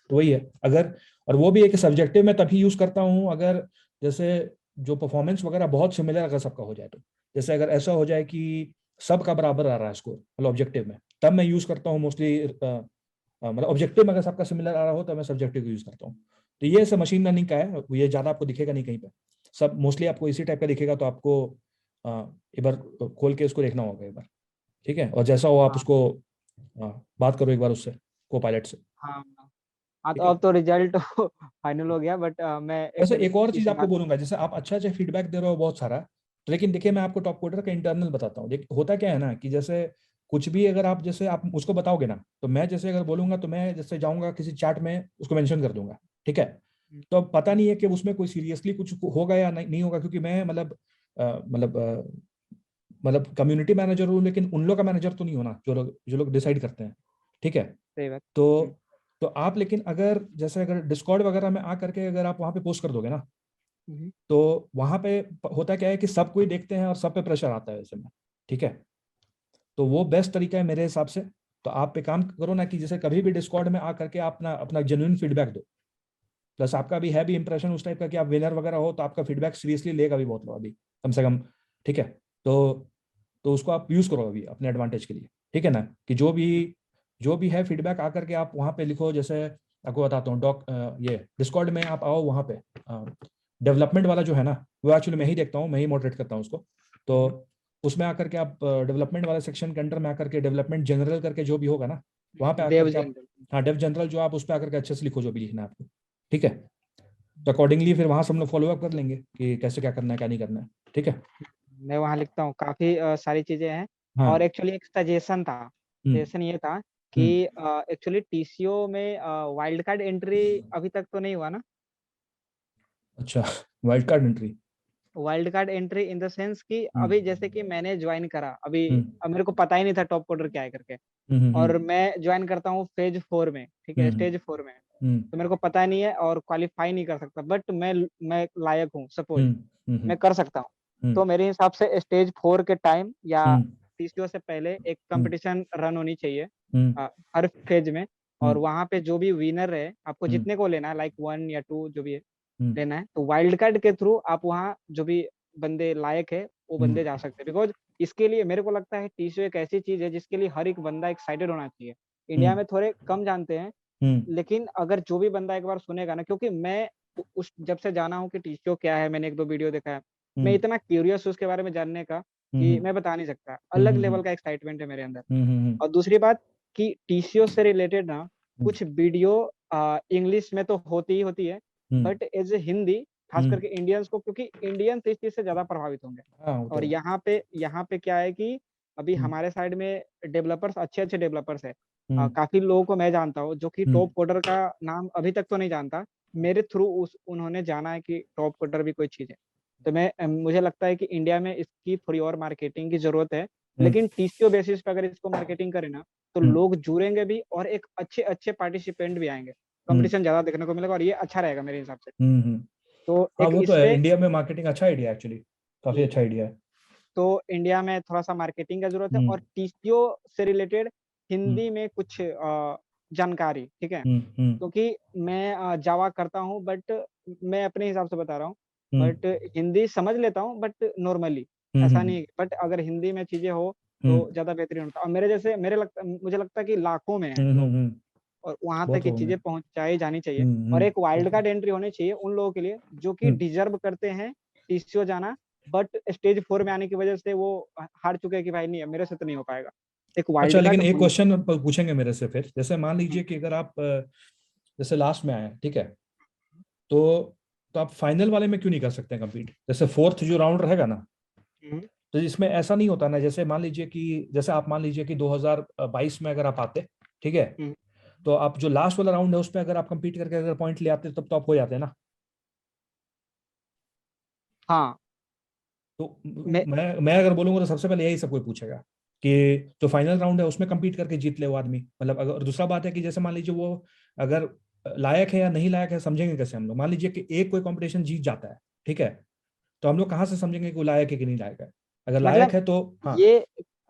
तो वही है। अगर, और वो भी एक सब्जेक्टिव में तभी यूज करता हूँ अगर जैसे जो परफॉर्मेंस वगैरह बहुत सिमिलर अगर सबका हो जाए तो, जैसे अगर ऐसा हो जाए कि सबका बराबर आ रहा है स्कोर मतलब ऑब्जेक्टिव में, तब मैं यूज करता हूँ मोस्टली, मतलब ऑब्जेक्टिव में अगर सबका सिमिलर आ रहा हो तो मैं सब्जेक्टिव यूज करता हूँ। तो ये सब मशीन लर्निंग का है, ये ज्यादा आपको दिखेगा नहीं कहीं पे, सब मोस्टली आपको इसी टाइप का दिखेगा। तो आपको एक बार खोल के उसको देखना होगा एक बार, ठीक है, और जैसा हो आप हाँ उसको बात करो एक बार उससे, को पायलट से, हाँ हाँ। तो ठीक है। अब तो रिजल्ट फाइनल हो गया, बट मैं वैसे एक एक और चीज इस आपको बात। बोलूंगा, जैसे आप अच्छा अच्छा फीडबैक दे रहे हो बहुत सारा, तो लेकिन देखिए मैं आपको टॉप कोडर का इंटरनल बताता हूँ। होता क्या है ना कि जैसे कुछ भी अगर आप जैसे आप उसको बताओगे ना, तो मैं जैसे अगर बोलूंगा तो मैं जैसे जाऊंगा किसी चैट में उसको मेंशन कर दूंगा, ठीक है। तो अब पता नहीं है कि उसमें कोई सीरियसली कुछ होगा या नहीं होगा, क्योंकि मैं मतलब कम्युनिटी मैनेजर हूँ, लेकिन उन लोग का मैनेजर तो नहीं होना जो लोग डिसाइड करते हैं, ठीक है। सही बात। तो तो आप लेकिन अगर जैसे अगर डिस्कॉर्ड वगैरह में आ करके अगर आप वहां पे पोस्ट कर दोगे ना, हम्म, तो वहां पे होता क्या है कि सब कोई देखते हैं और सब पे प्रेशर आता है ऐसे में, ठीक है। तो वो बेस्ट तरीका है मेरे हिसाब से। तो आप पे काम करो ना कि जैसे कभी भी डिस्कॉर्ड में आ करके आप अपना अपना जेन्युइन फीडबैक दो, प्लस आपका भी है भी इंप्रेशन उस टाइप का कि आप विनर वगैरह हो, तो आपका फीडबैक सीरियसली लेगा भी बहुत लोग अभी, कम से कम, ठीक है। तो तो उसको आप यूज करो अभी अपने एडवांटेज के लिए, ठीक है ना, कि जो भी है फीडबैक आकर के आप वहां पे लिखो। जैसे आपको बताता हूँ, ये डिस्कॉर्ड में आप आओ वहां पे, डेवलपमेंट वाला जो है ना, वो एक्चुअली मैं ही देखता हूँ, मैं ही मॉडरेट करता हूँ उसको। तो उसमें आकर के आप डेवलपमेंट वाले सेक्शन के अंडर में आकर के डेवलपमेंट जनरल करके जो भी होगा ना, वहां पे आकर देव के आप, जनरल। हाँ डेव जनरल, जो आप उस पर आकर के अच्छे से लिखो जो भी लिखना है आपको, ठीक है। तो अकॉर्डिंगली फिर वहां से हम लोग फॉलो अप कर लेंगे कि कैसे क्या करना है क्या नहीं करना है, ठीक है। मैं वहाँ लिखता हूँ, काफी सारी चीजें हैं। और हाँ। एक्चुअली एक सजेशन था, हम्म। सजेशन ये था कि हम्म। एक्चुअली टीसीओ में वाइल्ड कार्ड एंट्री अभी तक तो नहीं हुआ ना। अच्छा, wild card entry. Wild card entry in the sense कि हम्म। अभी जैसे कि मैंने ज्वाइन करा अभी, हम्म। अब मेरे को पता ही नहीं था टॉप कोडर क्या है करके, हम्म। हम्म। और मैं ज्वाइन करता हूँ फेज 4 में, ठीक है, हम्म। स्टेज 4 में। हम्म। तो मेरे को पता नहीं है और क्वालिफाई नहीं कर सकता, बट मैं लायक हूँ सपोज, हम्म। हम्म। मैं कर सकता हूँ। हम्म। तो मेरे हिसाब से स्टेज 4 के टाइम या हम्म। टीसीओ से पहले एक हम्म। कंपटीशन रन होनी चाहिए हम्म। हर फेज में। और हम्म। वहां पे जो भी विनर है, आपको हम्म। जितने को लेना है, लाइक 1 या 2 जो भी है हम्म। लेना है, तो वाइल्ड कार्ड के थ्रू आप वहाँ जो भी बंदे लायक है वो हम्म। बंदे जा सकते हैं। बिकॉज इसके लिए मेरे को लगता है टीसीओ एक ऐसी चीज है जिसके लिए हर एक बंदा एक्साइटेड होना चाहिए। इंडिया हम्म। में थोड़े कम जानते हैं, हम्म। लेकिन अगर जो भी बंदा एक बार सुनेगा ना, क्योंकि मैं उस जब से जाना हूँ कि टीसीओ क्या है, मैंने 1-2 वीडियो देखा है, मैं हम्म। इतना क्यूरियस हूँ उसके बारे में जानने का कि हम्म। मैं बता नहीं सकता, हम्म। अलग हम्म। लेवल का एक्साइटमेंट है मेरे अंदर। हम्म। और दूसरी बात कि टीसीओ से रिलेटेड ना हम्म। कुछ वीडियो इंग्लिश में तो होती ही होती है, हम्म। बट एज ए हिंदी, खास हम्म। करके इंडियंस को, क्योंकि इंडियंस इस चीज से ज्यादा प्रभावित होंगे। हाँ वो तो और है। यहाँ पे क्या है कि अभी हम्म। हमारे साइड में डेवलपर्स, अच्छे अच्छे डेवलपर्स है। हम्म। काफी लोगों को मैं जानता हूँ जो कि हम्म। टॉप कोडर का नाम अभी तक तो नहीं जानता, मेरे थ्रू उन्होंने जाना है कि टॉप कोडर भी कोई चीज है। तो मुझे लगता है कि इंडिया में इसकी थोड़ी और मार्केटिंग की जरूरत है। हम्म। लेकिन टीसीओ बेसिस पे अगर इसको मार्केटिंग करें ना, तो हम्म। लोग जुड़ेंगे भी और एक अच्छे अच्छे पार्टिसिपेंट भी आएंगे, हम्म। कंपटीशन ज्यादा देखने को मिलेगा, और ये अच्छा रहेगा मेरे हिसाब से। हम्म। तो हाँ एक वो तो है, इससे इंडिया में मार्केटिंग अच्छा आइडिया एक्चुअली, काफी जी, अच्छा आइडिया है। तो इंडिया में थोड़ा सा मार्केटिंग का जरूरत है, हम्म। और टीसीओ से रिलेटेड हम्म। हिंदी में कुछ जानकारी, ठीक है। हम्म। हम्म। क्योंकि मैं जावा करता हूँ, बट मैं अपने हिसाब से बता रहा हूँ, हम्म। बट हिंदी समझ लेता हूँ, बट नॉर्मली, हम्म। ऐसा हम्म। नहीं, बट अगर हिंदी में चीजें हो हम्म। तो ज्यादा बेहतरीन होता है। और मेरे जैसे मुझे लगता है कि लाखों में है हम्म। लोग, हम्म। और वहां तक बहुत ये होंगे। चीजें पहुंचाई जानी चाहिए। और हम्म। एक वाइल्ड कार्ड एंट्री होनी चाहिए उन लोगों के लिए जो कि हम्म। डिजर्व करते हैं टीसीओ जाना, बट स्टेज 4 में आने की वजह से वो हार चुके हैं कि भाई नहीं, मेरे से तो नहीं हो पाएगा, एक अच्छा, वाइल्ड कार्ड लेकिन एक होना क्वेश्चन पूछेंगे मेरे से फिर, जैसे मान चाहिए। लीजिए कि अगर आप जैसे लास्ट में आए, ठीक है, तो तो आप फाइनल वाले में क्यों नहीं कर सकते कंपीट, जैसे फोर्थ जो राउंड रहेगा ना, हम्म, तो इसमें ऐसा नहीं होता ना, जैसे मान लीजिए कि जैसे आप मान लीजिए कि 2022 में अगर आप आते, ठीक है, हम्म, तो आप जो लास्ट वाला राउंड है उसमें अगर आप कंपीट करके अगर पॉइंट ले आते तब तो आप हो जाते ना। हाँ। तो मैं मैं अगर बोलूंगा तो सबसे पहले यही सब कोई पूछेगा कि जो फाइनल राउंड है उसमें कंपीट करके जीत ले वो आदमी, मतलब अगर, दूसरा बात है कि जैसे मान लीजिए वो अगर लायक है या नहीं लायक है, समझेंगे कैसे हम लोग, मान लीजिए कि एक कोई कंपटीशन जीत जाता है, ठीक है, तो हम लोग कहाँ से समझेंगे कि वो लायक है कि नहीं लायक है, अगर लायक मतलब है तो हाँ। ये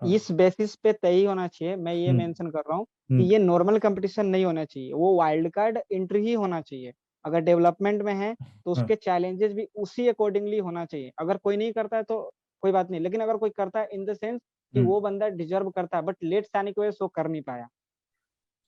हाँ। इस बेसिस पे तय ही होना चाहिए, मैं ये हम्म। मेंशन कर रहा हूँ कि हम्म। ये नॉर्मल कंपटीशन नहीं होना चाहिए, वो वाइल्ड कार्ड एंट्री ही होना चाहिए। अगर डेवलपमेंट में है तो उसके चैलेंजेस भी उसी अकॉर्डिंगली होना चाहिए। अगर कोई नहीं करता है तो कोई बात नहीं, लेकिन अगर कोई करता है इन द सेंस कि वो बंदा डिजर्व करता है बट लेट से आने की वजह से वो कर नहीं पाया।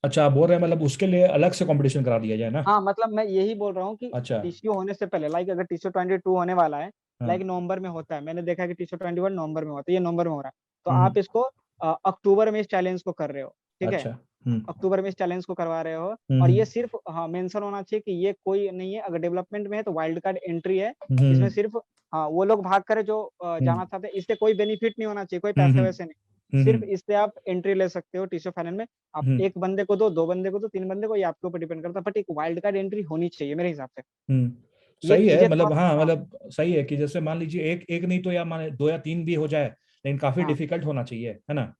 अच्छा, आप बोल रहे हैं मतलब उसके लिए अलग से कंपटीशन करा दिया जाए ना? हाँ, मतलब मैं यही बोल रहा हूँ कि अच्छा। टीसीओ होने से पहले, लाइक अगर टीसीओ 22 होने वाला है, हाँ। लाइक नवंबर में होता है, मैंने देखा है कि टीसीओ 21 नवंबर में होता है, ये नवंबर में हो रहा है, तो हम्म। आप इसको अक्टूबर में इस चैलेंज को कर रहे हो, ठीक है, अच्छा। हम्म। अक्टूबर में इस चैलेंज को करवा रहे हो। और हम्म। ये सिर्फ हाँ मेंशन होना चाहिए कि ये कोई नहीं है, अगर डेवलपमेंट में है तो वाइल्ड कार्ड एंट्री है, इसमें हम्म। सिर्फ हाँ वो लोग भाग करे जो हम्म। जाना चाहते हैं, इससे कोई बेनिफिट नहीं होना चाहिए, कोई हम्म। पैसे हम्म। वैसे नहीं, सिर्फ हम्म। इससे आप एंट्री ले सकते हो टीसीओ फाइनल में। आप हम्म। एक बंदे को दो, दो बंदे को दो, तीन बंदे को, ये आपके ऊपर डिपेंड करता है, बट एक वाइल्ड कार्ड एंट्री होनी चाहिए मेरे हिसाब से। ये सही है, चीजें मतलब थोड़ा हाँ, हाँ मतलब सही है कि जैसे मान लीजिए एक एक नहीं तो या माने दो या तीन भी हो जाए, लेकिन काफी हाँ डिफिकल्ट होना चाहिए, है ना?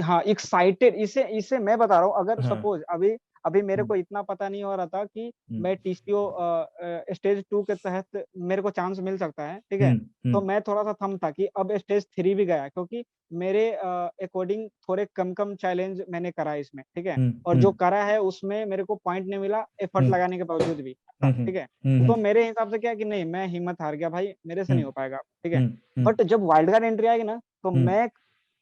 हाँ एक्साइटेड, इसे इसे मैं बता रहा हूँ, अगर हाँ। सपोज अभी अभी मेरे हम्म। को इतना पता नहीं हो रहा था कि हम्म। मैं टीसीओ स्टेज 2 के तहत मेरे को चांस मिल सकता है, ठीक है, हम्म। तो हम्म। मैं थोड़ा सा थम था कि अब स्टेज 3 भी गया, क्योंकि मेरे अकॉर्डिंग थोड़े कम कम चैलेंज मैंने करा है इसमें, ठीक है, हम्म। और जो हम्म। करा है उसमें मेरे को पॉइंट नहीं मिला एफर्ट हम्म। लगाने के बावजूद भी, हम्म। ठीक है, हम्म। तो मेरे हिसाब से क्या है कि नहीं, मैं हिम्मत हार गया भाई, मेरे से हम्म। नहीं हो पाएगा, ठीक है। हम्म। हम्म। बट जब वाइल्ड कार्ड एंट्री आएगी ना तो हम्म।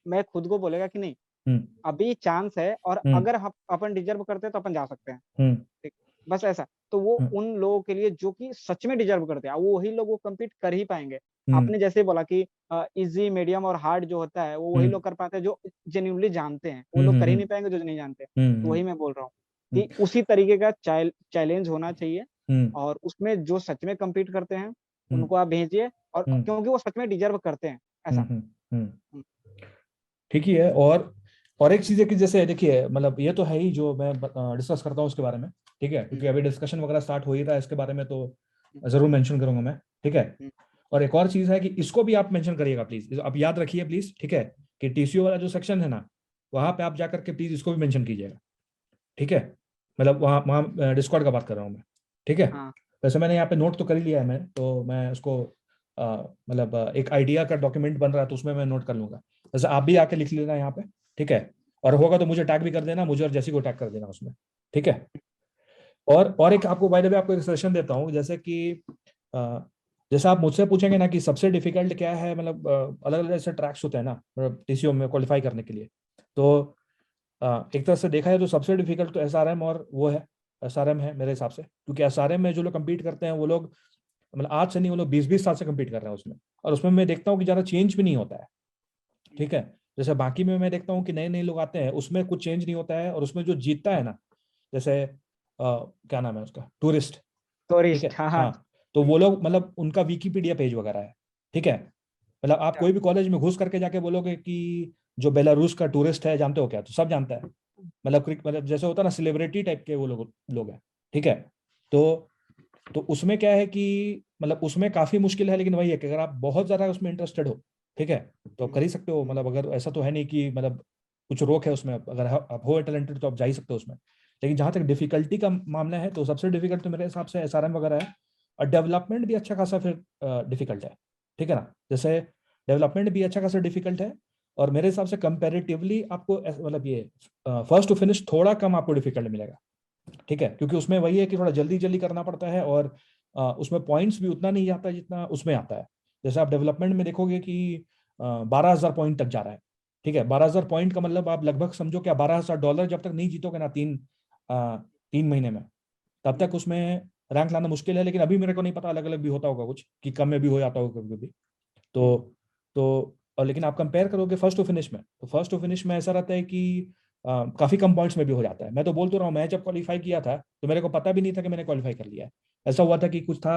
मैं खुद को बोलेगा कि नहीं, हम्म। अभी चांस है, और हम्म। अगर हम अपन डिजर्व करते हैं तो अपन जा सकते हैं, हम्म। ठीक, बस ऐसा। तो वो हम्म। उन लोगों के लिए जो कि सच में डिजर्व करते हैं, वो वही लोग वो कम्पीट कर ही पाएंगे। हम्म। आपने जैसे बोला कि इजी, मीडियम और हार्ड जो होता है वो वही हम्म। लोग कर पाते हैं जो जेन्युइनली जानते हैं, वो हम्म। लोग कर ही हम्म। नहीं पाएंगे जो नहीं जानते। तो हम्म। वही मैं बोल रहा हूँ हम्म। कि उसी तरीके का चैलेंज होना चाहिए, हम्म। और उसमें जो सच में कम्पीट करते हैं हम्म। उनको आप भेजिए, और हम्म। क्योंकि वो सच में डिजर्व करते हैं हम्म। ऐसा। हम्म। हम्म, ठीक ही है। और एक चीज है कि जैसे देखिए, मतलब ये तो है ही जो मैं डिस्कस करता हूँ उसके बारे में, ठीक है, क्योंकि हम्म, अभी डिस्कशन वगैरह स्टार्ट हो ही रहा है इसके बारे में, तो हम्म, जरूर मेंशन करूंगा मैं, ठीक है। हम्म, और एक और चीज है कि इसको भी आप मेंशन करिएगा प्लीज, आप याद रखिए प्लीज, ठीक है, कि टीसीओ वाला जो सेक्शन है ना, वहां पे आप जाकर के प्लीज इसको भी मेंशन कीजिएगा, ठीक है। मतलब वहाँ वहाँ डिस्कॉर्ड का बात कर रहा हूँ मैं, ठीक है। हाँ वैसे मैंने यहाँ पे नोट तो कर ही लिया है, मैं तो मैं उसको मतलब एक आइडिया का डॉक्यूमेंट बन रहा है तो उसमें मैं नोट कर लूंगा। जैसे आप भी आके लिख लेना यहाँ पे, ठीक है। और होगा तो मुझे टैग भी कर देना, मुझे और जैसी को टैग कर देना उसमें, ठीक है। और एक आपको बाय द वे आपको एक सजेशन देता हूँ, जैसे कि अ, जैसे आप मुझसे पूछेंगे ना कि सबसे डिफिकल्ट क्या है, मतलब अलग अलग ऐसे ट्रैक्स होते हैं ना टीसीओ में क्वालिफाई करने के लिए, तो एक तरह से देखा है तो सबसे डिफिकल्ट तो एसआरएम और वो है, एसआरएम है मेरे हिसाब से, क्योंकि एसआरएम में जो लोग compete करते हैं वो लोग मतलब आज से नहीं, वो लोग 20-20 साल से compete कर रहे हैं उसमें, और उसमें मैं देखता हूँ कि ज़्यादा चेंज भी नहीं होता है, ठीक है। जैसे बाकी में मैं देखता हूँ कि नए नए लोग आते हैं, उसमें कुछ चेंज नहीं होता है, और उसमें जो जीतता है ना, जैसे क्या नाम है उसका, टूरिस्ट, ठीक टूरिस्ट, है, हाँ हाँ। हाँ, तो वो लोग मतलब उनका विकीपीडिया पेज वगैरह है, ठीक है। मतलब आप अच्छा, कोई भी कॉलेज में घुस करके जाके बोलोगे कि जो बेलारूस का टूरिस्ट है जानते हो क्या, तो सब जानता है। मतलब जैसे होता है ना सेलिब्रिटी टाइप के वो लोग लोग हैं, ठीक है। तो तो उसमें क्या है कि मतलब उसमें काफी मुश्किल है, लेकिन वही है कि अगर आप बहुत ज्यादा उसमें इंटरेस्टेड हो, ठीक है, तो आप कर ही सकते हो। मतलब अगर ऐसा तो है नहीं कि मतलब कुछ रोक है उसमें, अगर आप हो टैलेंटेड तो आप जा ही सकते हो उसमें। लेकिन जहां तक डिफिकल्टी का मामला है तो सबसे डिफिकल्ट तो मेरे हिसाब से एसआरएम वगैरह है, और डेवलपमेंट भी अच्छा खासा फिर डिफिकल्ट है, ठीक है ना। जैसे डेवलपमेंट भी अच्छा खासा डिफिकल्ट है, और मेरे हिसाब से कंपैरेटिवली आपको मतलब ये फर्स्ट टू फिनिश थोड़ा कम आपको डिफिकल्ट मिलेगा, ठीक है, क्योंकि उसमें वही है कि थोड़ा जल्दी जल्दी करना पड़ता है, और उसमें पॉइंट्स भी उतना नहीं आता जितना उसमें आता है। जैसे आप डेवलपमेंट में देखोगे कि 12,000 पॉइंट तक जा रहा है, ठीक है। 12,000 पॉइंट का मतलब आप लगभग समझो क्या, $12,000 जब तक नहीं जीतोगे ना 3 महीने में, तब तक उसमें रैंक लाना मुश्किल है। लेकिन अभी मेरे को नहीं पता, अलग अलग भी होता होगा कुछ, कि कम में भी हो जाता होगा कभी कभी। तो और लेकिन आप कंपेयर करोगे फर्स्ट टू फिनिश में, तो फर्स्ट टू फिनिश में ऐसा रहता है कि काफी कम पॉइंट्स में भी हो जाता है। मैं तो बोल तो रहा हूँ, मैं जब क्वालिफाई किया था तो मेरे को पता भी नहीं था कि मैंने क्वालिफाई कर लिया है। ऐसा हुआ था कि कुछ था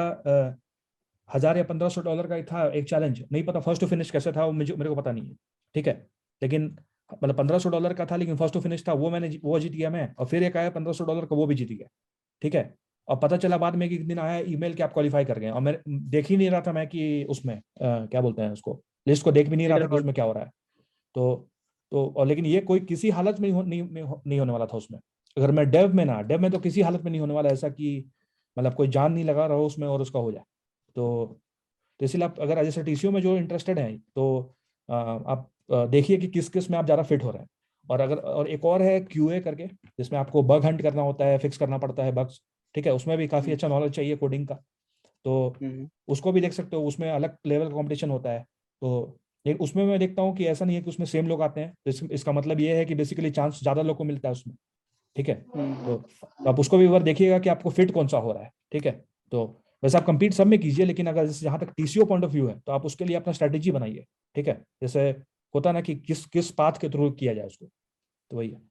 1,000 या $1,500 का ही था एक चैलेंज, नहीं पता फर्स्ट टू फिनिश कैसे था वो, मुझे मेरे को पता नहीं है, ठीक है। लेकिन मतलब $1,500 का था, लेकिन फर्स्ट टू फिनिश था वो, वो जीत गया मैं, और फिर एक आया $1,500 का, वो भी जीत गया, ठीक है। और पता चला बाद में कि एक दिन आया ईमेल कि आप क्वालिफाई कर गए, और मैं देख ही नहीं रहा था मैं कि उसमें क्या बोलते हैं उसको, लिस्ट को देख भी नहीं रहा लीडर था कि बोर्ड। उसमें क्या हो रहा है। तो और लेकिन ये कोई किसी हालत में नहीं होने वाला था उसमें। अगर मैं डेव में तो किसी हालत में नहीं होने वाला ऐसा कि मतलब कोई जान नहीं लगा रहा हो उसमें और उसका हो जाए। तो इसलिए आप अगर जैसे टीसीओ में जो इंटरेस्टेड हैं तो आप देखिए कि किस किस में आप ज़्यादा फिट हो रहे हैं। और एक और है क्यूए करके, जिसमें आपको बग हंट करना होता है, फिक्स करना पड़ता है बग्स, ठीक है, उसमें भी काफी अच्छा नॉलेज चाहिए कोडिंग का, तो उसको भी देख सकते हो, उसमें अलग लेवल का कंपटीशन होता है। तो उसमें मैं देखता हूँ कि ऐसा नहीं है कि उसमें सेम लोग आते हैं, तो इसका मतलब ये है कि बेसिकली चांस ज्यादा लोग को मिलता है उसमें, ठीक है। तो आप उसको भी एक बार देखिएगा कि आपको फिट कौन सा हो रहा है, ठीक है। तो वैसे आप कंपीट सब में कीजिए, लेकिन अगर जहाँ तक टीसीओ पॉइंट ऑफ व्यू है तो आप उसके लिए अपना स्ट्रेटेजी बनाइए, ठीक है। जैसे होता ना कि किस किस पाथ के थ्रू किया जाए उसको, तो वही है।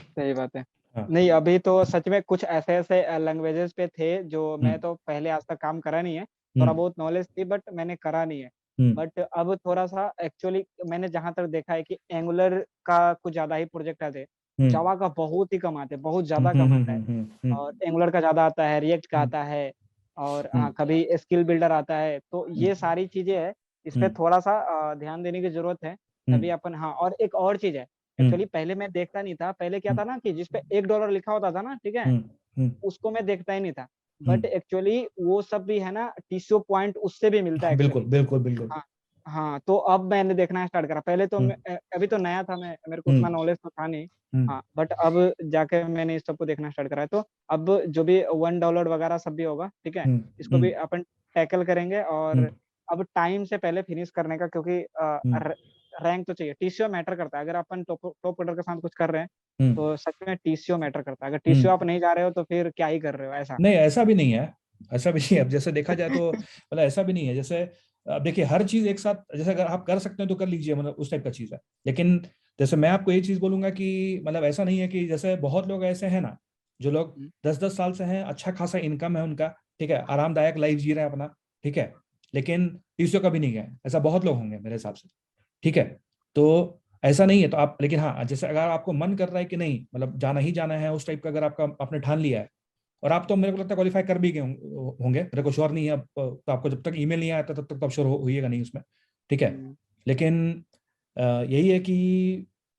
सही बात है। हाँ। नहीं, अभी तो सच में कुछ ऐसे ऐसे लैंग्वेजेस पे थे जो मैं तो पहले आज तक काम करा नहीं है, थोड़ा बहुत नॉलेज थी बट मैंने करा नहीं है। बट अब थोड़ा सा एक्चुअली मैंने जहां तक देखा है कि एंगुलर का कुछ ज्यादा ही प्रोजेक्ट आते हैं, जावा का बहुत ही कम आते हैं, बहुत ज्यादा कम आता है। और एंगुलर का ज्यादा आता है, रिएक्ट का आता है, और हाँ कभी स्किल बिल्डर आता है। तो ये सारी चीजें है, इस पे थोड़ा सा ध्यान देने की जरूरत है, तभी अपन। हाँ, और एक और चीज है, एक्चुअली पहले मैं देखता नहीं था। पहले क्या था ना कि जिसपे $1 लिखा होता था ना, ठीक है, उसको मैं देखता ही नहीं था। बट एक्चुअली वो सब भी है ना, टीसीओ पॉइंट उससे भी मिलता है बिल्कुल एक्चुअली। बिल्कुल बिल्कुल। हाँ। हाँ, तो अब मैंने देखना स्टार्ट करा। पहले तो अभी तो नया था, मैं मेरे को उतना नॉलेज तो था नहीं। हाँ, बट अब जाके मैंने इस सबको देखना स्टार्ट करा है। तो अब जो भी $1 वगैरह सब भी होगा, ठीक है, इसको भी अपन टैकल करेंगे। और अब टाइम से पहले फिनिश करने का, क्योंकि रैंक तो चाहिए, टीसीओ मैटर करता है। अगर अपन टॉप ऑर्डर के साथ कुछ कर रहे हैं तो सच में टीसीओ मैटर करता है। अगर टीसीओ आप नहीं जा रहे हो तो फिर क्या ही कर रहे हो, ऐसा। नहीं, ऐसा भी नहीं है, ऐसा भी नहीं है। अब जैसे देखा जाए तो मतलब ऐसा भी नहीं है। जैसे अब देखिए, हर चीज एक साथ, जैसे अगर आप कर सकते हैं तो कर लीजिए, मतलब उस टाइप का चीज है। लेकिन जैसे मैं आपको ये चीज बोलूंगा कि मतलब ऐसा नहीं है कि जैसे बहुत लोग ऐसे हैं ना, जो लोग 10-10 साल से हैं, अच्छा खासा इनकम है उनका, ठीक है, आरामदायक लाइफ जी रहे हैं अपना, ठीक है, लेकिन टीसीओ कभी नहीं गए। ऐसा बहुत लोग होंगे मेरे हिसाब से, ठीक है। तो ऐसा नहीं है तो आप, लेकिन हाँ, जैसे अगर आपको मन कर रहा है कि नहीं मतलब जाना ही जाना है उस टाइप का, अगर आपका आपने ठान लिया है, और आप तो मेरे को लगता है क्वालिफाई कर भी गए होंगे, मेरे को श्योर नहीं है अब, तो आपको जब तक ईमेल नहीं आया था तब तक तो आप श्योर होइएगा नहीं उसमें, ठीक है। लेकिन यही है कि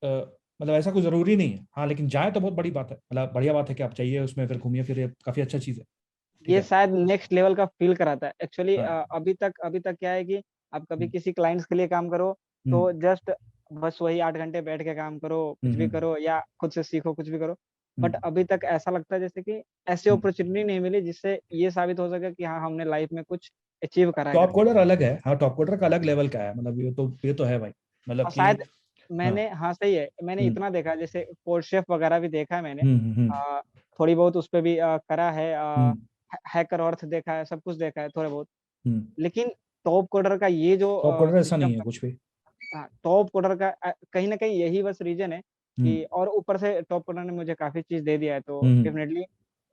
मतलब ऐसा कोई जरूरी नहीं है, हाँ, लेकिन जाए तो बहुत बड़ी बात है, मतलब बढ़िया बात है कि आप चाहिए उसमें, फिर घूमिए फिर, काफी अच्छा चीज है, ठीक ये है। शायद नेक्स्ट लेवल का फील कराता है एक्चुअली। हाँ। अभी तक क्या है कि आप कभी किसी क्लाइंट्स के लिए काम करो तो जस्ट बस वही 8 घंटे बैठ के काम करो, कुछ भी करो, या खुद से सीखो, कुछ भी करो। बट अभी तक ऐसा लगता है जैसे कि ऐसी अपॉर्चुनिटी नहीं मिली जिससे ये साबित हो सके कि हाँ हमने लाइफ में कुछ अचीव करा है टॉप करके। कोडर अलग है, हाँ, टॉप कोडर का अलग लेवल का है, मतलब ये तो है भाई, मतलब और कि शायद हाँ। मैंने, हाँ सही है, मैंने हम्म इतना देखा जैसे कोड शेफ वगैरह भी देखा है मैंने। हम्म हम्म थोड़ी बहुत उस पर भी करा है। हम्म हैकर अर्थ देखा है, सब कुछ देखा है थोड़े बहुत। हम्म। लेकिन टॉप कोडर का ये जो टॉप कोडर ऐसा सिस्टम, नहीं है कुछ भी। टॉप कोडर का कहीं ना कहीं यही बस रीजन है हम्म कि, और ऊपर से टॉप कोडर ने मुझे काफी चीज दे दिया है, तो हम्म डेफिनेटली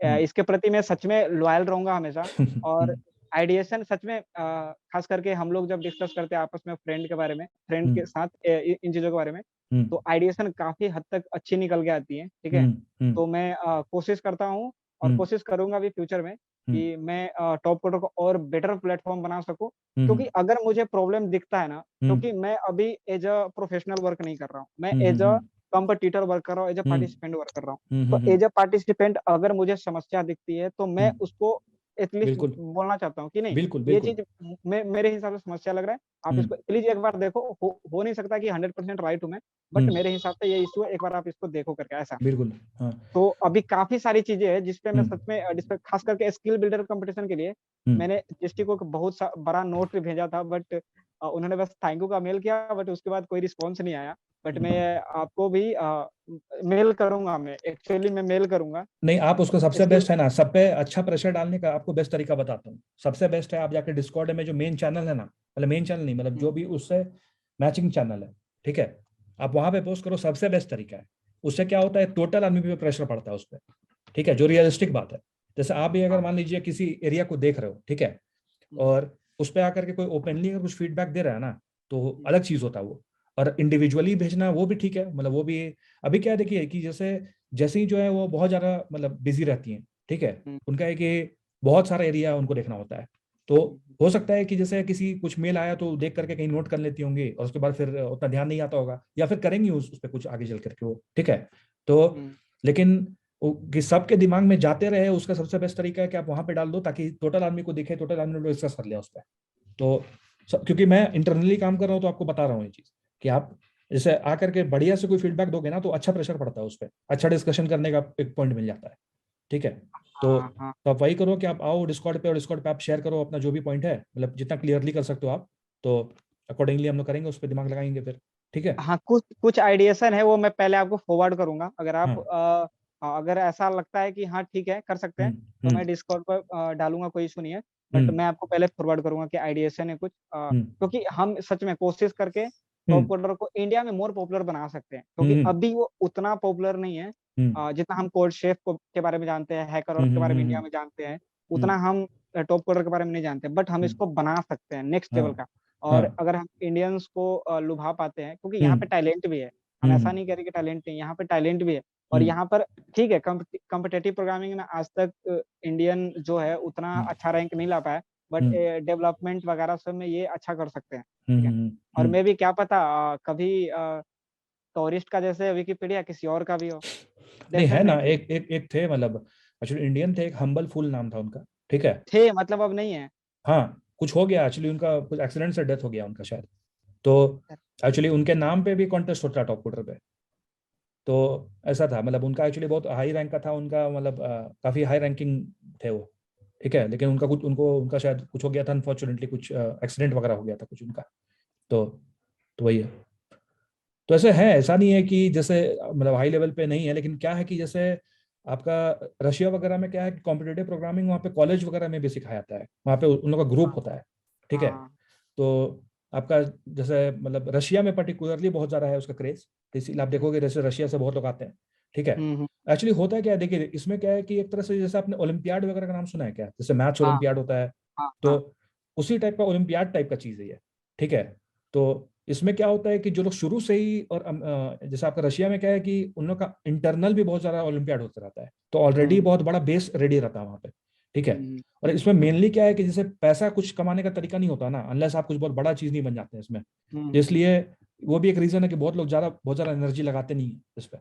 हम्म इसके प्रति मैं सच में लॉयल रहूंगा हमेशा। और हम्म आइडिएशन सच में खास करके हम लोग जब डिस्कस करते हैं आपस में फ्रेंड के बारे में, फ्रेंड के हम्म साथ इन चीजों के बारे में, हम्म तो आइडिएशन काफी हद तक अच्छी निकल के आती है, ठीक है। हम्म तो मैं कोशिश करता हूँ और हम्म कोशिश करूंगा भी फ्यूचर में हम्म कि मैं टॉप कोडर को और बेटर प्लेटफॉर्म बना सकूं। हम्म क्योंकि अगर मुझे प्रॉब्लम दिखता है ना, हम्म क्योंकि मैं अभी एज अ प्रोफेशनल वर्क नहीं कर रहा हूँ, मैं hmm as a hmm competitor work कर रहा हूँ, as a hmm participant work कर रहा हूँ। हम्म तो हम्म हम्म एज अ पार्टिसिपेंट अगर मुझे समस्या दिखती है तो मैं हम्म, उसको एटलीस्ट बिल्कुल बोलना चाहता हूँ कि नहीं, बिल्कुल ये बिल्कुल। चीज मेरे हिसाब से समस्या लग रहा है, आप हम्म इसको प्लीज एक बार देखो। हो नहीं सकता कि 100% राइट हूं मैं, बट हम्म मेरे हिसाब से ये इशू है, एक बार आप इसको देखो करके, ऐसा। बिल्कुल। हाँ। तो अभी काफी सारी चीजें हैं जिसपे मैं हम्म सच में जिसपे खास करके स्किल बिल्डर कंपटीशन के लिए हम्म मैंने दृष्टि को एक बहुत बड़ा नोट भी भेजा था। बट उन्होंने बस थैंक यू का मेल किया, बट उसके बाद कोई रिस्पॉन्स नहीं आया। बट मैं आपको भी मेल करूंगा, मैं एक्चुअली मैं मेल करूंगा नहीं, आप उसको सबसे स्किल। बेस्ट है ना, सब पे अच्छा प्रेशर डालने का आपको बेस्ट तरीका बताता हूँ। सबसे बेस्ट है, आप जाके डिस्कॉर्ड में जो मेन चैनल है ना, मतलब मेन चैनल नहीं, मतलब जो भी उससे मैचिंग चैनल है, ठीक है, आप वहां पे पोस्ट करो, सबसे बेस्ट तरीका है। उससे क्या होता है, टोटल आदमी पे प्रेशर पड़ता है उस पर, ठीक है, जो रियलिस्टिक बात है। जैसे आप भी अगर मान लीजिए किसी एरिया को देख रहे हो, ठीक है, और उस पर आकर के कोई ओपनली अगर कुछ फीडबैक दे रहा है ना, तो अलग चीज होता है वो। और इंडिविजुअली भेजना वो भी ठीक है, मतलब वो भी। अभी क्या है, देखिए कि जैसे जैसे ही जो है वो बहुत ज्यादा मतलब बिजी रहती हैं, ठीक है, उनका है कि बहुत सारा एरिया उनको देखना होता है। तो हो सकता है कि जैसे किसी कुछ मेल आया तो देख करके कहीं नोट कर लेती होंगी, और उसके बाद फिर उतना ध्यान नहीं आता होगा, या फिर करेंगी उस पर कुछ आगे चल करके वो, ठीक है। तो लेकिन कि सबके दिमाग में जाते रहे, उसका सबसे बेस्ट तरीका है कि आप वहां पे डाल दो, ताकि टोटल आदमी को दिखे, टोटल आदमी को डिस्कस कर लिया उस पर। तो क्योंकि मैं इंटरनली काम कर रहा हूँ तो आपको बता रहा हूँ ये चीज, कि आप जैसे आकर के बढ़िया से कोई फीडबैक दोगे ना, तो अच्छा प्रेशर पड़ता है उस पर, अच्छा डिस्कशन करने का एक पॉइंट मिल जाता है। ठीक है। हाँ हाँ तो आप वही करो कि आप आओ डिस्कॉर्ड पे, और डिस्कॉर्ड पे आप शेयर करो अपना जो भी पॉइंट है, मतलब जितना क्लियरली कर सकते हो आप, तो अकॉर्डिंगली हम लोग करेंगे, उस पर दिमाग लगाएंगे फिर। ठीक है। हाँ, कुछ कुछ आइडिएशन है वो मैं पहले आपको फॉरवर्ड करूंगा। अगर आप हाँ। अगर ऐसा लगता है कि हाँ ठीक है कर सकते हैं, तो हम्म मैं डिस्कॉर्ड पर डालूंगा, कोई इशू नहीं है। बट हम्म मैं आपको पहले फॉरवर्ड करूंगा कि आइडिएशन है कुछ, हम्म क्योंकि हम सच में कोशिश करके टॉप हम्म कोडर को इंडिया में मोर पॉपुलर बना सकते हैं, क्योंकि हम्म अभी वो उतना पॉपुलर नहीं है। हम्म जितना हम कोड शेफ के बारे में जानते हैं, हैकर और हम्म के बारे में इंडिया हम्म में जानते हैं, उतना हम्म हम टॉप कोडर के बारे में नहीं जानते। बट हम हम्म, इसको बना सकते हैं नेक्स्ट हाँ लेवल का। और हाँ अगर हम इंडियंस को लुभा पाते हैं, क्योंकि यहाँ हम्म पे टैलेंट भी है, हम ऐसा हम्म नहीं कह रहे कि टैलेंट नहीं, यहाँ पे टैलेंट भी है। और हम्म यहाँ पर ठीक है, कम्पिटेटिव प्रोग्रामिंग में आज तक इंडियन जो है उतना हम्म अच्छा रैंक नहीं ला पाया। बट हम्म डेवलपमेंट वगैरह सब में ये अच्छा कर सकते हैं। हम्म ठीक है। हम्म और हम्म। मे भी क्या पता कभी टूरिस्ट का जैसे विकिपीडिया किसी और का भी हो। नहीं है ना, डेफिनेटली। एक एक एक थे, मतलब एक्चुअली इंडियन थे, एक हम्बल फूल नाम था उनका। ठीक है। थे मतलब अब नहीं है। हाँ, कुछ हो गया एक्चुअली, उनका कुछ एक्सीडेंट से डेथ हो गया उनका शायद। तो एक्चुअली उनके नाम पे भी कॉन्टेस्ट होता है टॉप कोडर पे। तो ऐसा था, मतलब उनका एक्चुअली बहुत हाई रैंक का था उनका, मतलब काफी हाई रैंकिंग थे वो। ठीक है, लेकिन उनका कुछ, उनको उनका शायद कुछ हो गया था अनफॉर्चुनेटली, कुछ एक्सीडेंट वगैरह हो गया था कुछ उनका। तो तो वही है। तो ऐसे है, ऐसा नहीं है कि जैसे मतलब हाई लेवल पे नहीं है, लेकिन क्या है कि जैसे आपका रशिया वगैरह में क्या है कि कॉम्पिटेटिव प्रोग्रामिंग वहाँ पे कॉलेज वगैरह में भी सिखाया जाता है, वहाँ पे उन लोगों का ग्रुप हाँ होता है। ठीक है। हाँ। तो आपका जैसे मतलब रशिया में पर्टिकुलरली बहुत ज़्यादा है उसका क्रेज, तो इसीलिए आप देखोगे जैसे रशिया से बहुत लोग आते हैं। ठीक है। हम्म। एक्चुअली होता है क्या है, देखिए इसमें क्या है कि एक तरह से जैसे आपने ओलंपियाड वगैरह का नाम सुना है क्या, जैसे मैथ्स हाँ ओलंपियाड होता है, हाँ तो हाँ। उसी टाइप का ओलंपियाड टाइप का चीज़ है ये। ठीक है। तो इसमें क्या होता है कि जो लोग शुरू से ही, और जैसे आपका रशिया में क्या है कि उन लोग का इंटरनल भी बहुत ज़्यादा ओलंपियाड होता रहता है, तो ऑलरेडी हम्म बहुत बड़ा बेस रेडी रहता है वहाँ पे। ठीक है। हम्म और इसमें मेनली क्या है कि जैसे पैसा कुछ कमाने का तरीका नहीं होता ना, अनलेस आप कुछ बहुत बड़ा चीज़ नहीं बन जाते हैं इसमें। तो हम्म इसलिए वो भी एक रीज़न है कि बहुत लोग बहुत ज़्यादा एनर्जी लगाते नहीं है इस पर।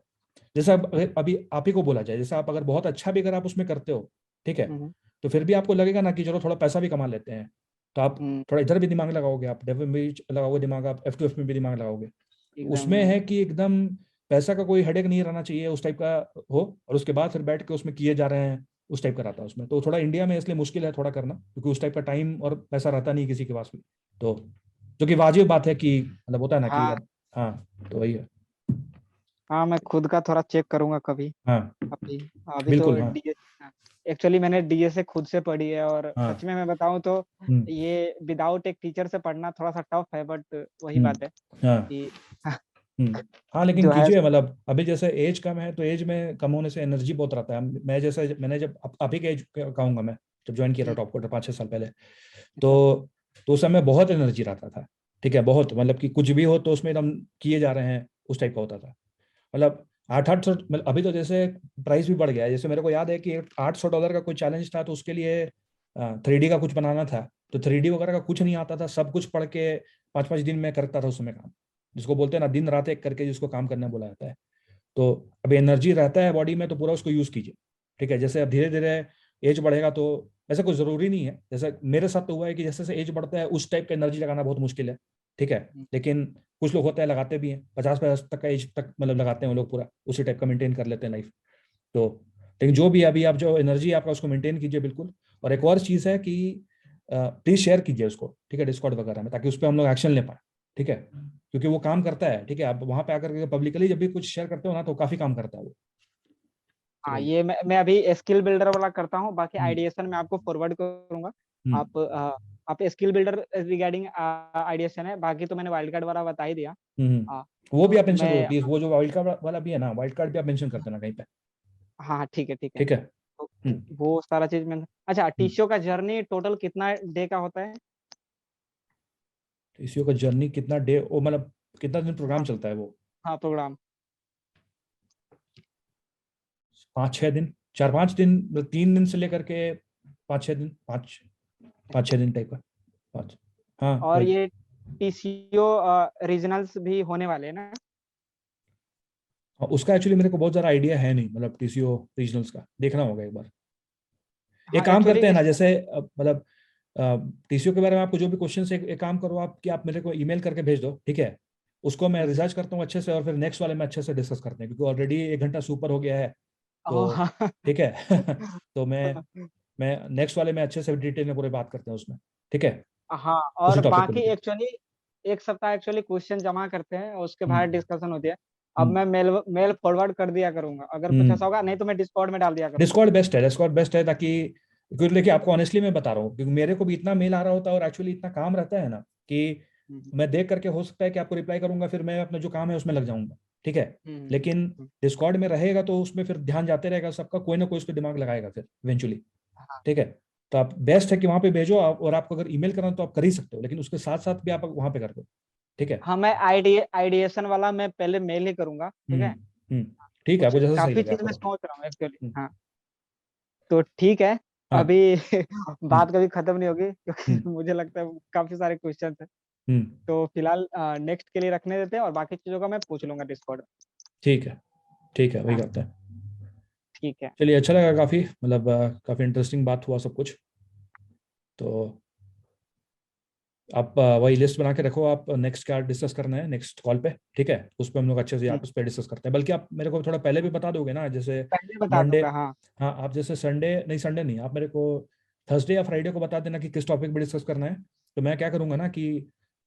जैसे अब अभी आप ही को बोला जाए, जैसे आप अगर बहुत अच्छा भी अगर आप उसमें करते हो, ठीक है, हम्म तो फिर भी आपको लगेगा ना कि चलो थोड़ा पैसा भी कमा लेते हैं, तो आप हम्म। थोड़ा इधर भी दिमाग लगाओगे, आप डेव में भी लगाओगे दिमाग, आप F2F में भी दिमाग लगाओगे। तो एकदम उसमें एकदम। है कि एकदम पैसा का कोई हेडेक नहीं रहना चाहिए उस टाइप का हो, और उसके बाद फिर बैठ के उसमें किए जा रहे हैं, उस टाइप का रहता है उसमें। तो थोड़ा इंडिया में इसलिए मुश्किल है थोड़ा करना, क्योंकि उस टाइप का टाइम और पैसा रहता नहीं किसी के पास भी। तो जो कि वाजिब बात है कि मतलब होता है ना कि हाँ अब, हाँ, तो वही है। हाँ, मैं खुद का थोड़ा चेक करूंगा कभी। हाँ अभी अभी तो बिल्कुल। हाँ डीए, एक्चुअली मैंने डीएसए खुद से पढ़ी है, और सच हाँ में मैं बताऊं तो हम्म ये विदाउट एक टीचर से पढ़ना थोड़ा सा टफ है। बट वही बात है हाँ कि हाँ, लेकिन जो है। कीजिए, मतलब अभी जैसे एज कम है, तो एज में कम होने से एनर्जी बहुत रहता है। मैं जैसे मैंने जब अभी के एज कहूंगा, मैं जब ज्वाइन किया था हम्म, टॉप कोटर 5-6 साल पहले, अच्छा। तो उस समय बहुत एनर्जी रहता था। ठीक है, बहुत, मतलब कि कुछ भी हो तो उसमें एकदम किए जा रहे हैं, उस टाइप का होता था। मतलब 800 मतलब अभी तो जैसे प्राइस भी बढ़ गया है। जैसे मेरे को याद है कि $800 का कोई चैलेंज था, तो उसके लिए 3D का कुछ बनाना था, तो 3D वगैरह का कुछ नहीं आता था, सब कुछ पढ़ के 5-5 दिन में करता था उसमें काम, जिसको बोलते हैं ना दिन रात एक करके जिसको काम करने बोला जाता है। तो अभी एनर्जी रहता है बॉडी में, तो पूरा उसको यूज कीजिए। ठीक है, जैसे अब धीरे धीरे एज बढ़ेगा, तो ऐसा कुछ जरूरी नहीं है, जैसे मेरे साथ तो हुआ है कि जैसे जैसे एज बढ़ता है उस टाइप का एनर्जी लगाना बहुत मुश्किल है। ठीक है। हम्म, लेकिन कुछ लोग होते हैं लगाते भी हैं, 50-50 तक का एज तक मतलब लगाते हैं वो लोग, पूरा उसी टाइप का मेंटेन कर लेते हैं लाइफ। तो लेकिन जो भी अभी आप जो एनर्जी आपका उसको मेंटेन कीजिए बिल्कुल। और एक और चीज़ है कि प्लीज शेयर कीजिए उसको, ठीक है, डिस्कॉर्ड वगैरह में, ताकि उस पर हम लोग एक्शन ले पाए। ठीक है, क्योंकि वो काम करता है। ठीक है, आप वहां पे आकर के पब्लिकली जब भी कुछ शेयर करते हो ना, तो काफी काम करता है वो। तो हाँ, वही। ये मैं अभी स्किल बिल्डर वाला करता हूँ, बाकी हम्म आइडिएशन मैं आपको फॉरवर्ड करूंगा। हम्म आप स्किल बिल्डर रिगार्डिंग आइडिएशन है, बाकी तो मैंने वाइल्ड कार्ड वाला बता ही दिया। हम्म। आ, वो भी आप मेंशन करो मैं प्लीज, वो जो वाइल्ड कार्ड वाला भी है ना, वाइल्ड कार्ड भी आप मेंशन कर देना कहीं पे। हाँ हाँ, ठीक है ठीक है। ठीक है। तो हम्म वो सारा चीज मैं, अच्छा, हम्म। टीसीओ का जर्नी टोटल कितना डे का होता है? तो इसी का जर्नी कितना डे, वो मतलब कितना दिन प्रोग्राम हाँ चलता है वो? हाँ, प्रोग्राम। 5-6 दिन, 4-5 दिन, मतलब 3 दिन से लेकर के 5-6 दिन, 5-6 दिन टाइप का। पाँच, हाँ और वही। ये टीसीओ रीजनल्स भी होने वाले हैं ना? हाँ, उसका एक्चुअली मेरे को बहुत ज़्यादा आइडिया है नहीं, मतलब टीसीओ रीजनल्स का देखना होगा एक बार। एक हाँ, काम एक्चुअली करते हैं ना, इस जैसे मतलब टीसीओ के बारे में आपको जो भी क्वेश्चन है, एक काम करो आप कि आप मेरे को ईमेल करके भेज दो, ठीक है, उसको मैं रिसर्च करता हूँ अच्छे से, और फिर नेक्स्ट वाले में अच्छे से डिस्कस करते हैं, क्योंकि ऑलरेडी 1 घंटा से ऊपर हो गया है। तो हाँ। ठीक है। तो मैं नेक्स्ट वाले में अच्छे से डिटेल में पूरे बात करते हैं उसमें, ठीक है, हाँ, उसी और टॉपिक को बाकी लेके। एक्चुअली 1 सप्ताह एक्चुअली क्वेश्चन जमा करते हैं और उसके बाद हम्म डिस्कशन होती है। अब हम्म मैं मेल फॉरवर्ड कर दिया करूँगा, अगर कुछ ऐसा हम्म होगा, नहीं तो मैं डिस्कॉर्ड में डाल दिया करूँगा। डिस्कॉर्ड बेस्ट है, डिस्कॉर्ड बेस्ट है, ताकि क्योंकि देखिए आपको ऑनेस्टली मैं बता रहा हूँ, क्योंकि मेरे को भी इतना मेल आ रहा होता है और एक्चुअली इतना काम रहता है ना कि हुँ, मैं देख करके हो सकता है कि आपको रिप्लाई करूंगा, फिर मैं अपना जो काम है उसमें लग जाऊंगा, ठीक है। हुँ, लेकिन हुँ, डिस्कॉर्ड में रहेगा तो उसमें फिर ध्यान जाते रहेगा सबका, कोई ना कोई उस पर दिमाग लगाएगा फिर इवेंचुअली, हाँ, ठीक है। तो आप बेस्ट है कि वहां पे भेजो और आपको अगर ईमेल करना तो आप कर ही सकते हो, लेकिन उसके साथ साथ भी आप वहां पे कर दो, ठीक है। हाँ, मैं आइडिएशन वाला मैं पहले मेल ही करूँगा, ठीक हम्म है? हम्म ठीक है, कुछ आपको जैसा सही काफ़ी लगे आप चीज़ मैं करो। सोच रहा हूँ एक्चुअली, हम्म हाँ। तो ठीक है, हाँ अभी हम्म बात कभी खत्म नहीं होगी क्योंकि हम्म मुझे लगता है काफ़ी सारे क्वेश्चन्स हैं। हम्म तो फिलहाल नेक्स्ट के लिए रखने देते हैं और बाकी चीज़ों का मैं पूछ लूँगा डिस्कॉर्ड। ठीक है, ठीक है, वही हाँ, करते हैं। ठीक है। चलिए, अच्छा लगा काफी, मतलब काफी इंटरेस्टिंग बात हुआ सब कुछ। तो आप वही लिस्ट बना के रखो, आप नेक्स्ट क्या डिस्कस करना है नेक्स्ट कॉल पे, ठीक है, उस पर हम लोग अच्छे से हुँ, आप उस पर डिस्कस करते हैं। बल्कि आप मेरे को थोड़ा पहले भी बता दोगे ना, जैसे पहले बता मंडे, दूँगा, हाँ। हाँ आप जैसे संडे नहीं, संडे नहीं, आप मेरे को थर्सडे या फ्राइडे को बता देना कि किस टॉपिक पे डिस्कस करना है। तो मैं क्या करूंगा ना कि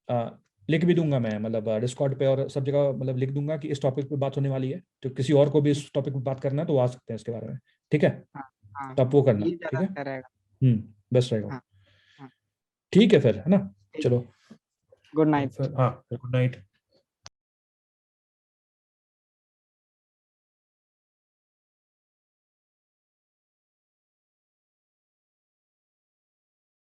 अ, लिख भी दूंगा मैं, मतलब डिस्कॉर्ड पे और सब जगह, मतलब लिख दूंगा कि इस टॉपिक पे बात होने वाली है, तो किसी और को भी हुँ, इस टॉपिक पे बात करना है तो वो आ सकते हैं इसके बारे में, ठीक है। हाँ, हाँ, तो आप वो करना, ये ठीक ज़्यादा है। अच्छा रहेगा। बेस्ट रहेगा। हाँ, हाँ, ठीक है फिर, है ना। ठीक, चलो, गुड तो नाइट। फिर हाँ, गुड नाइट।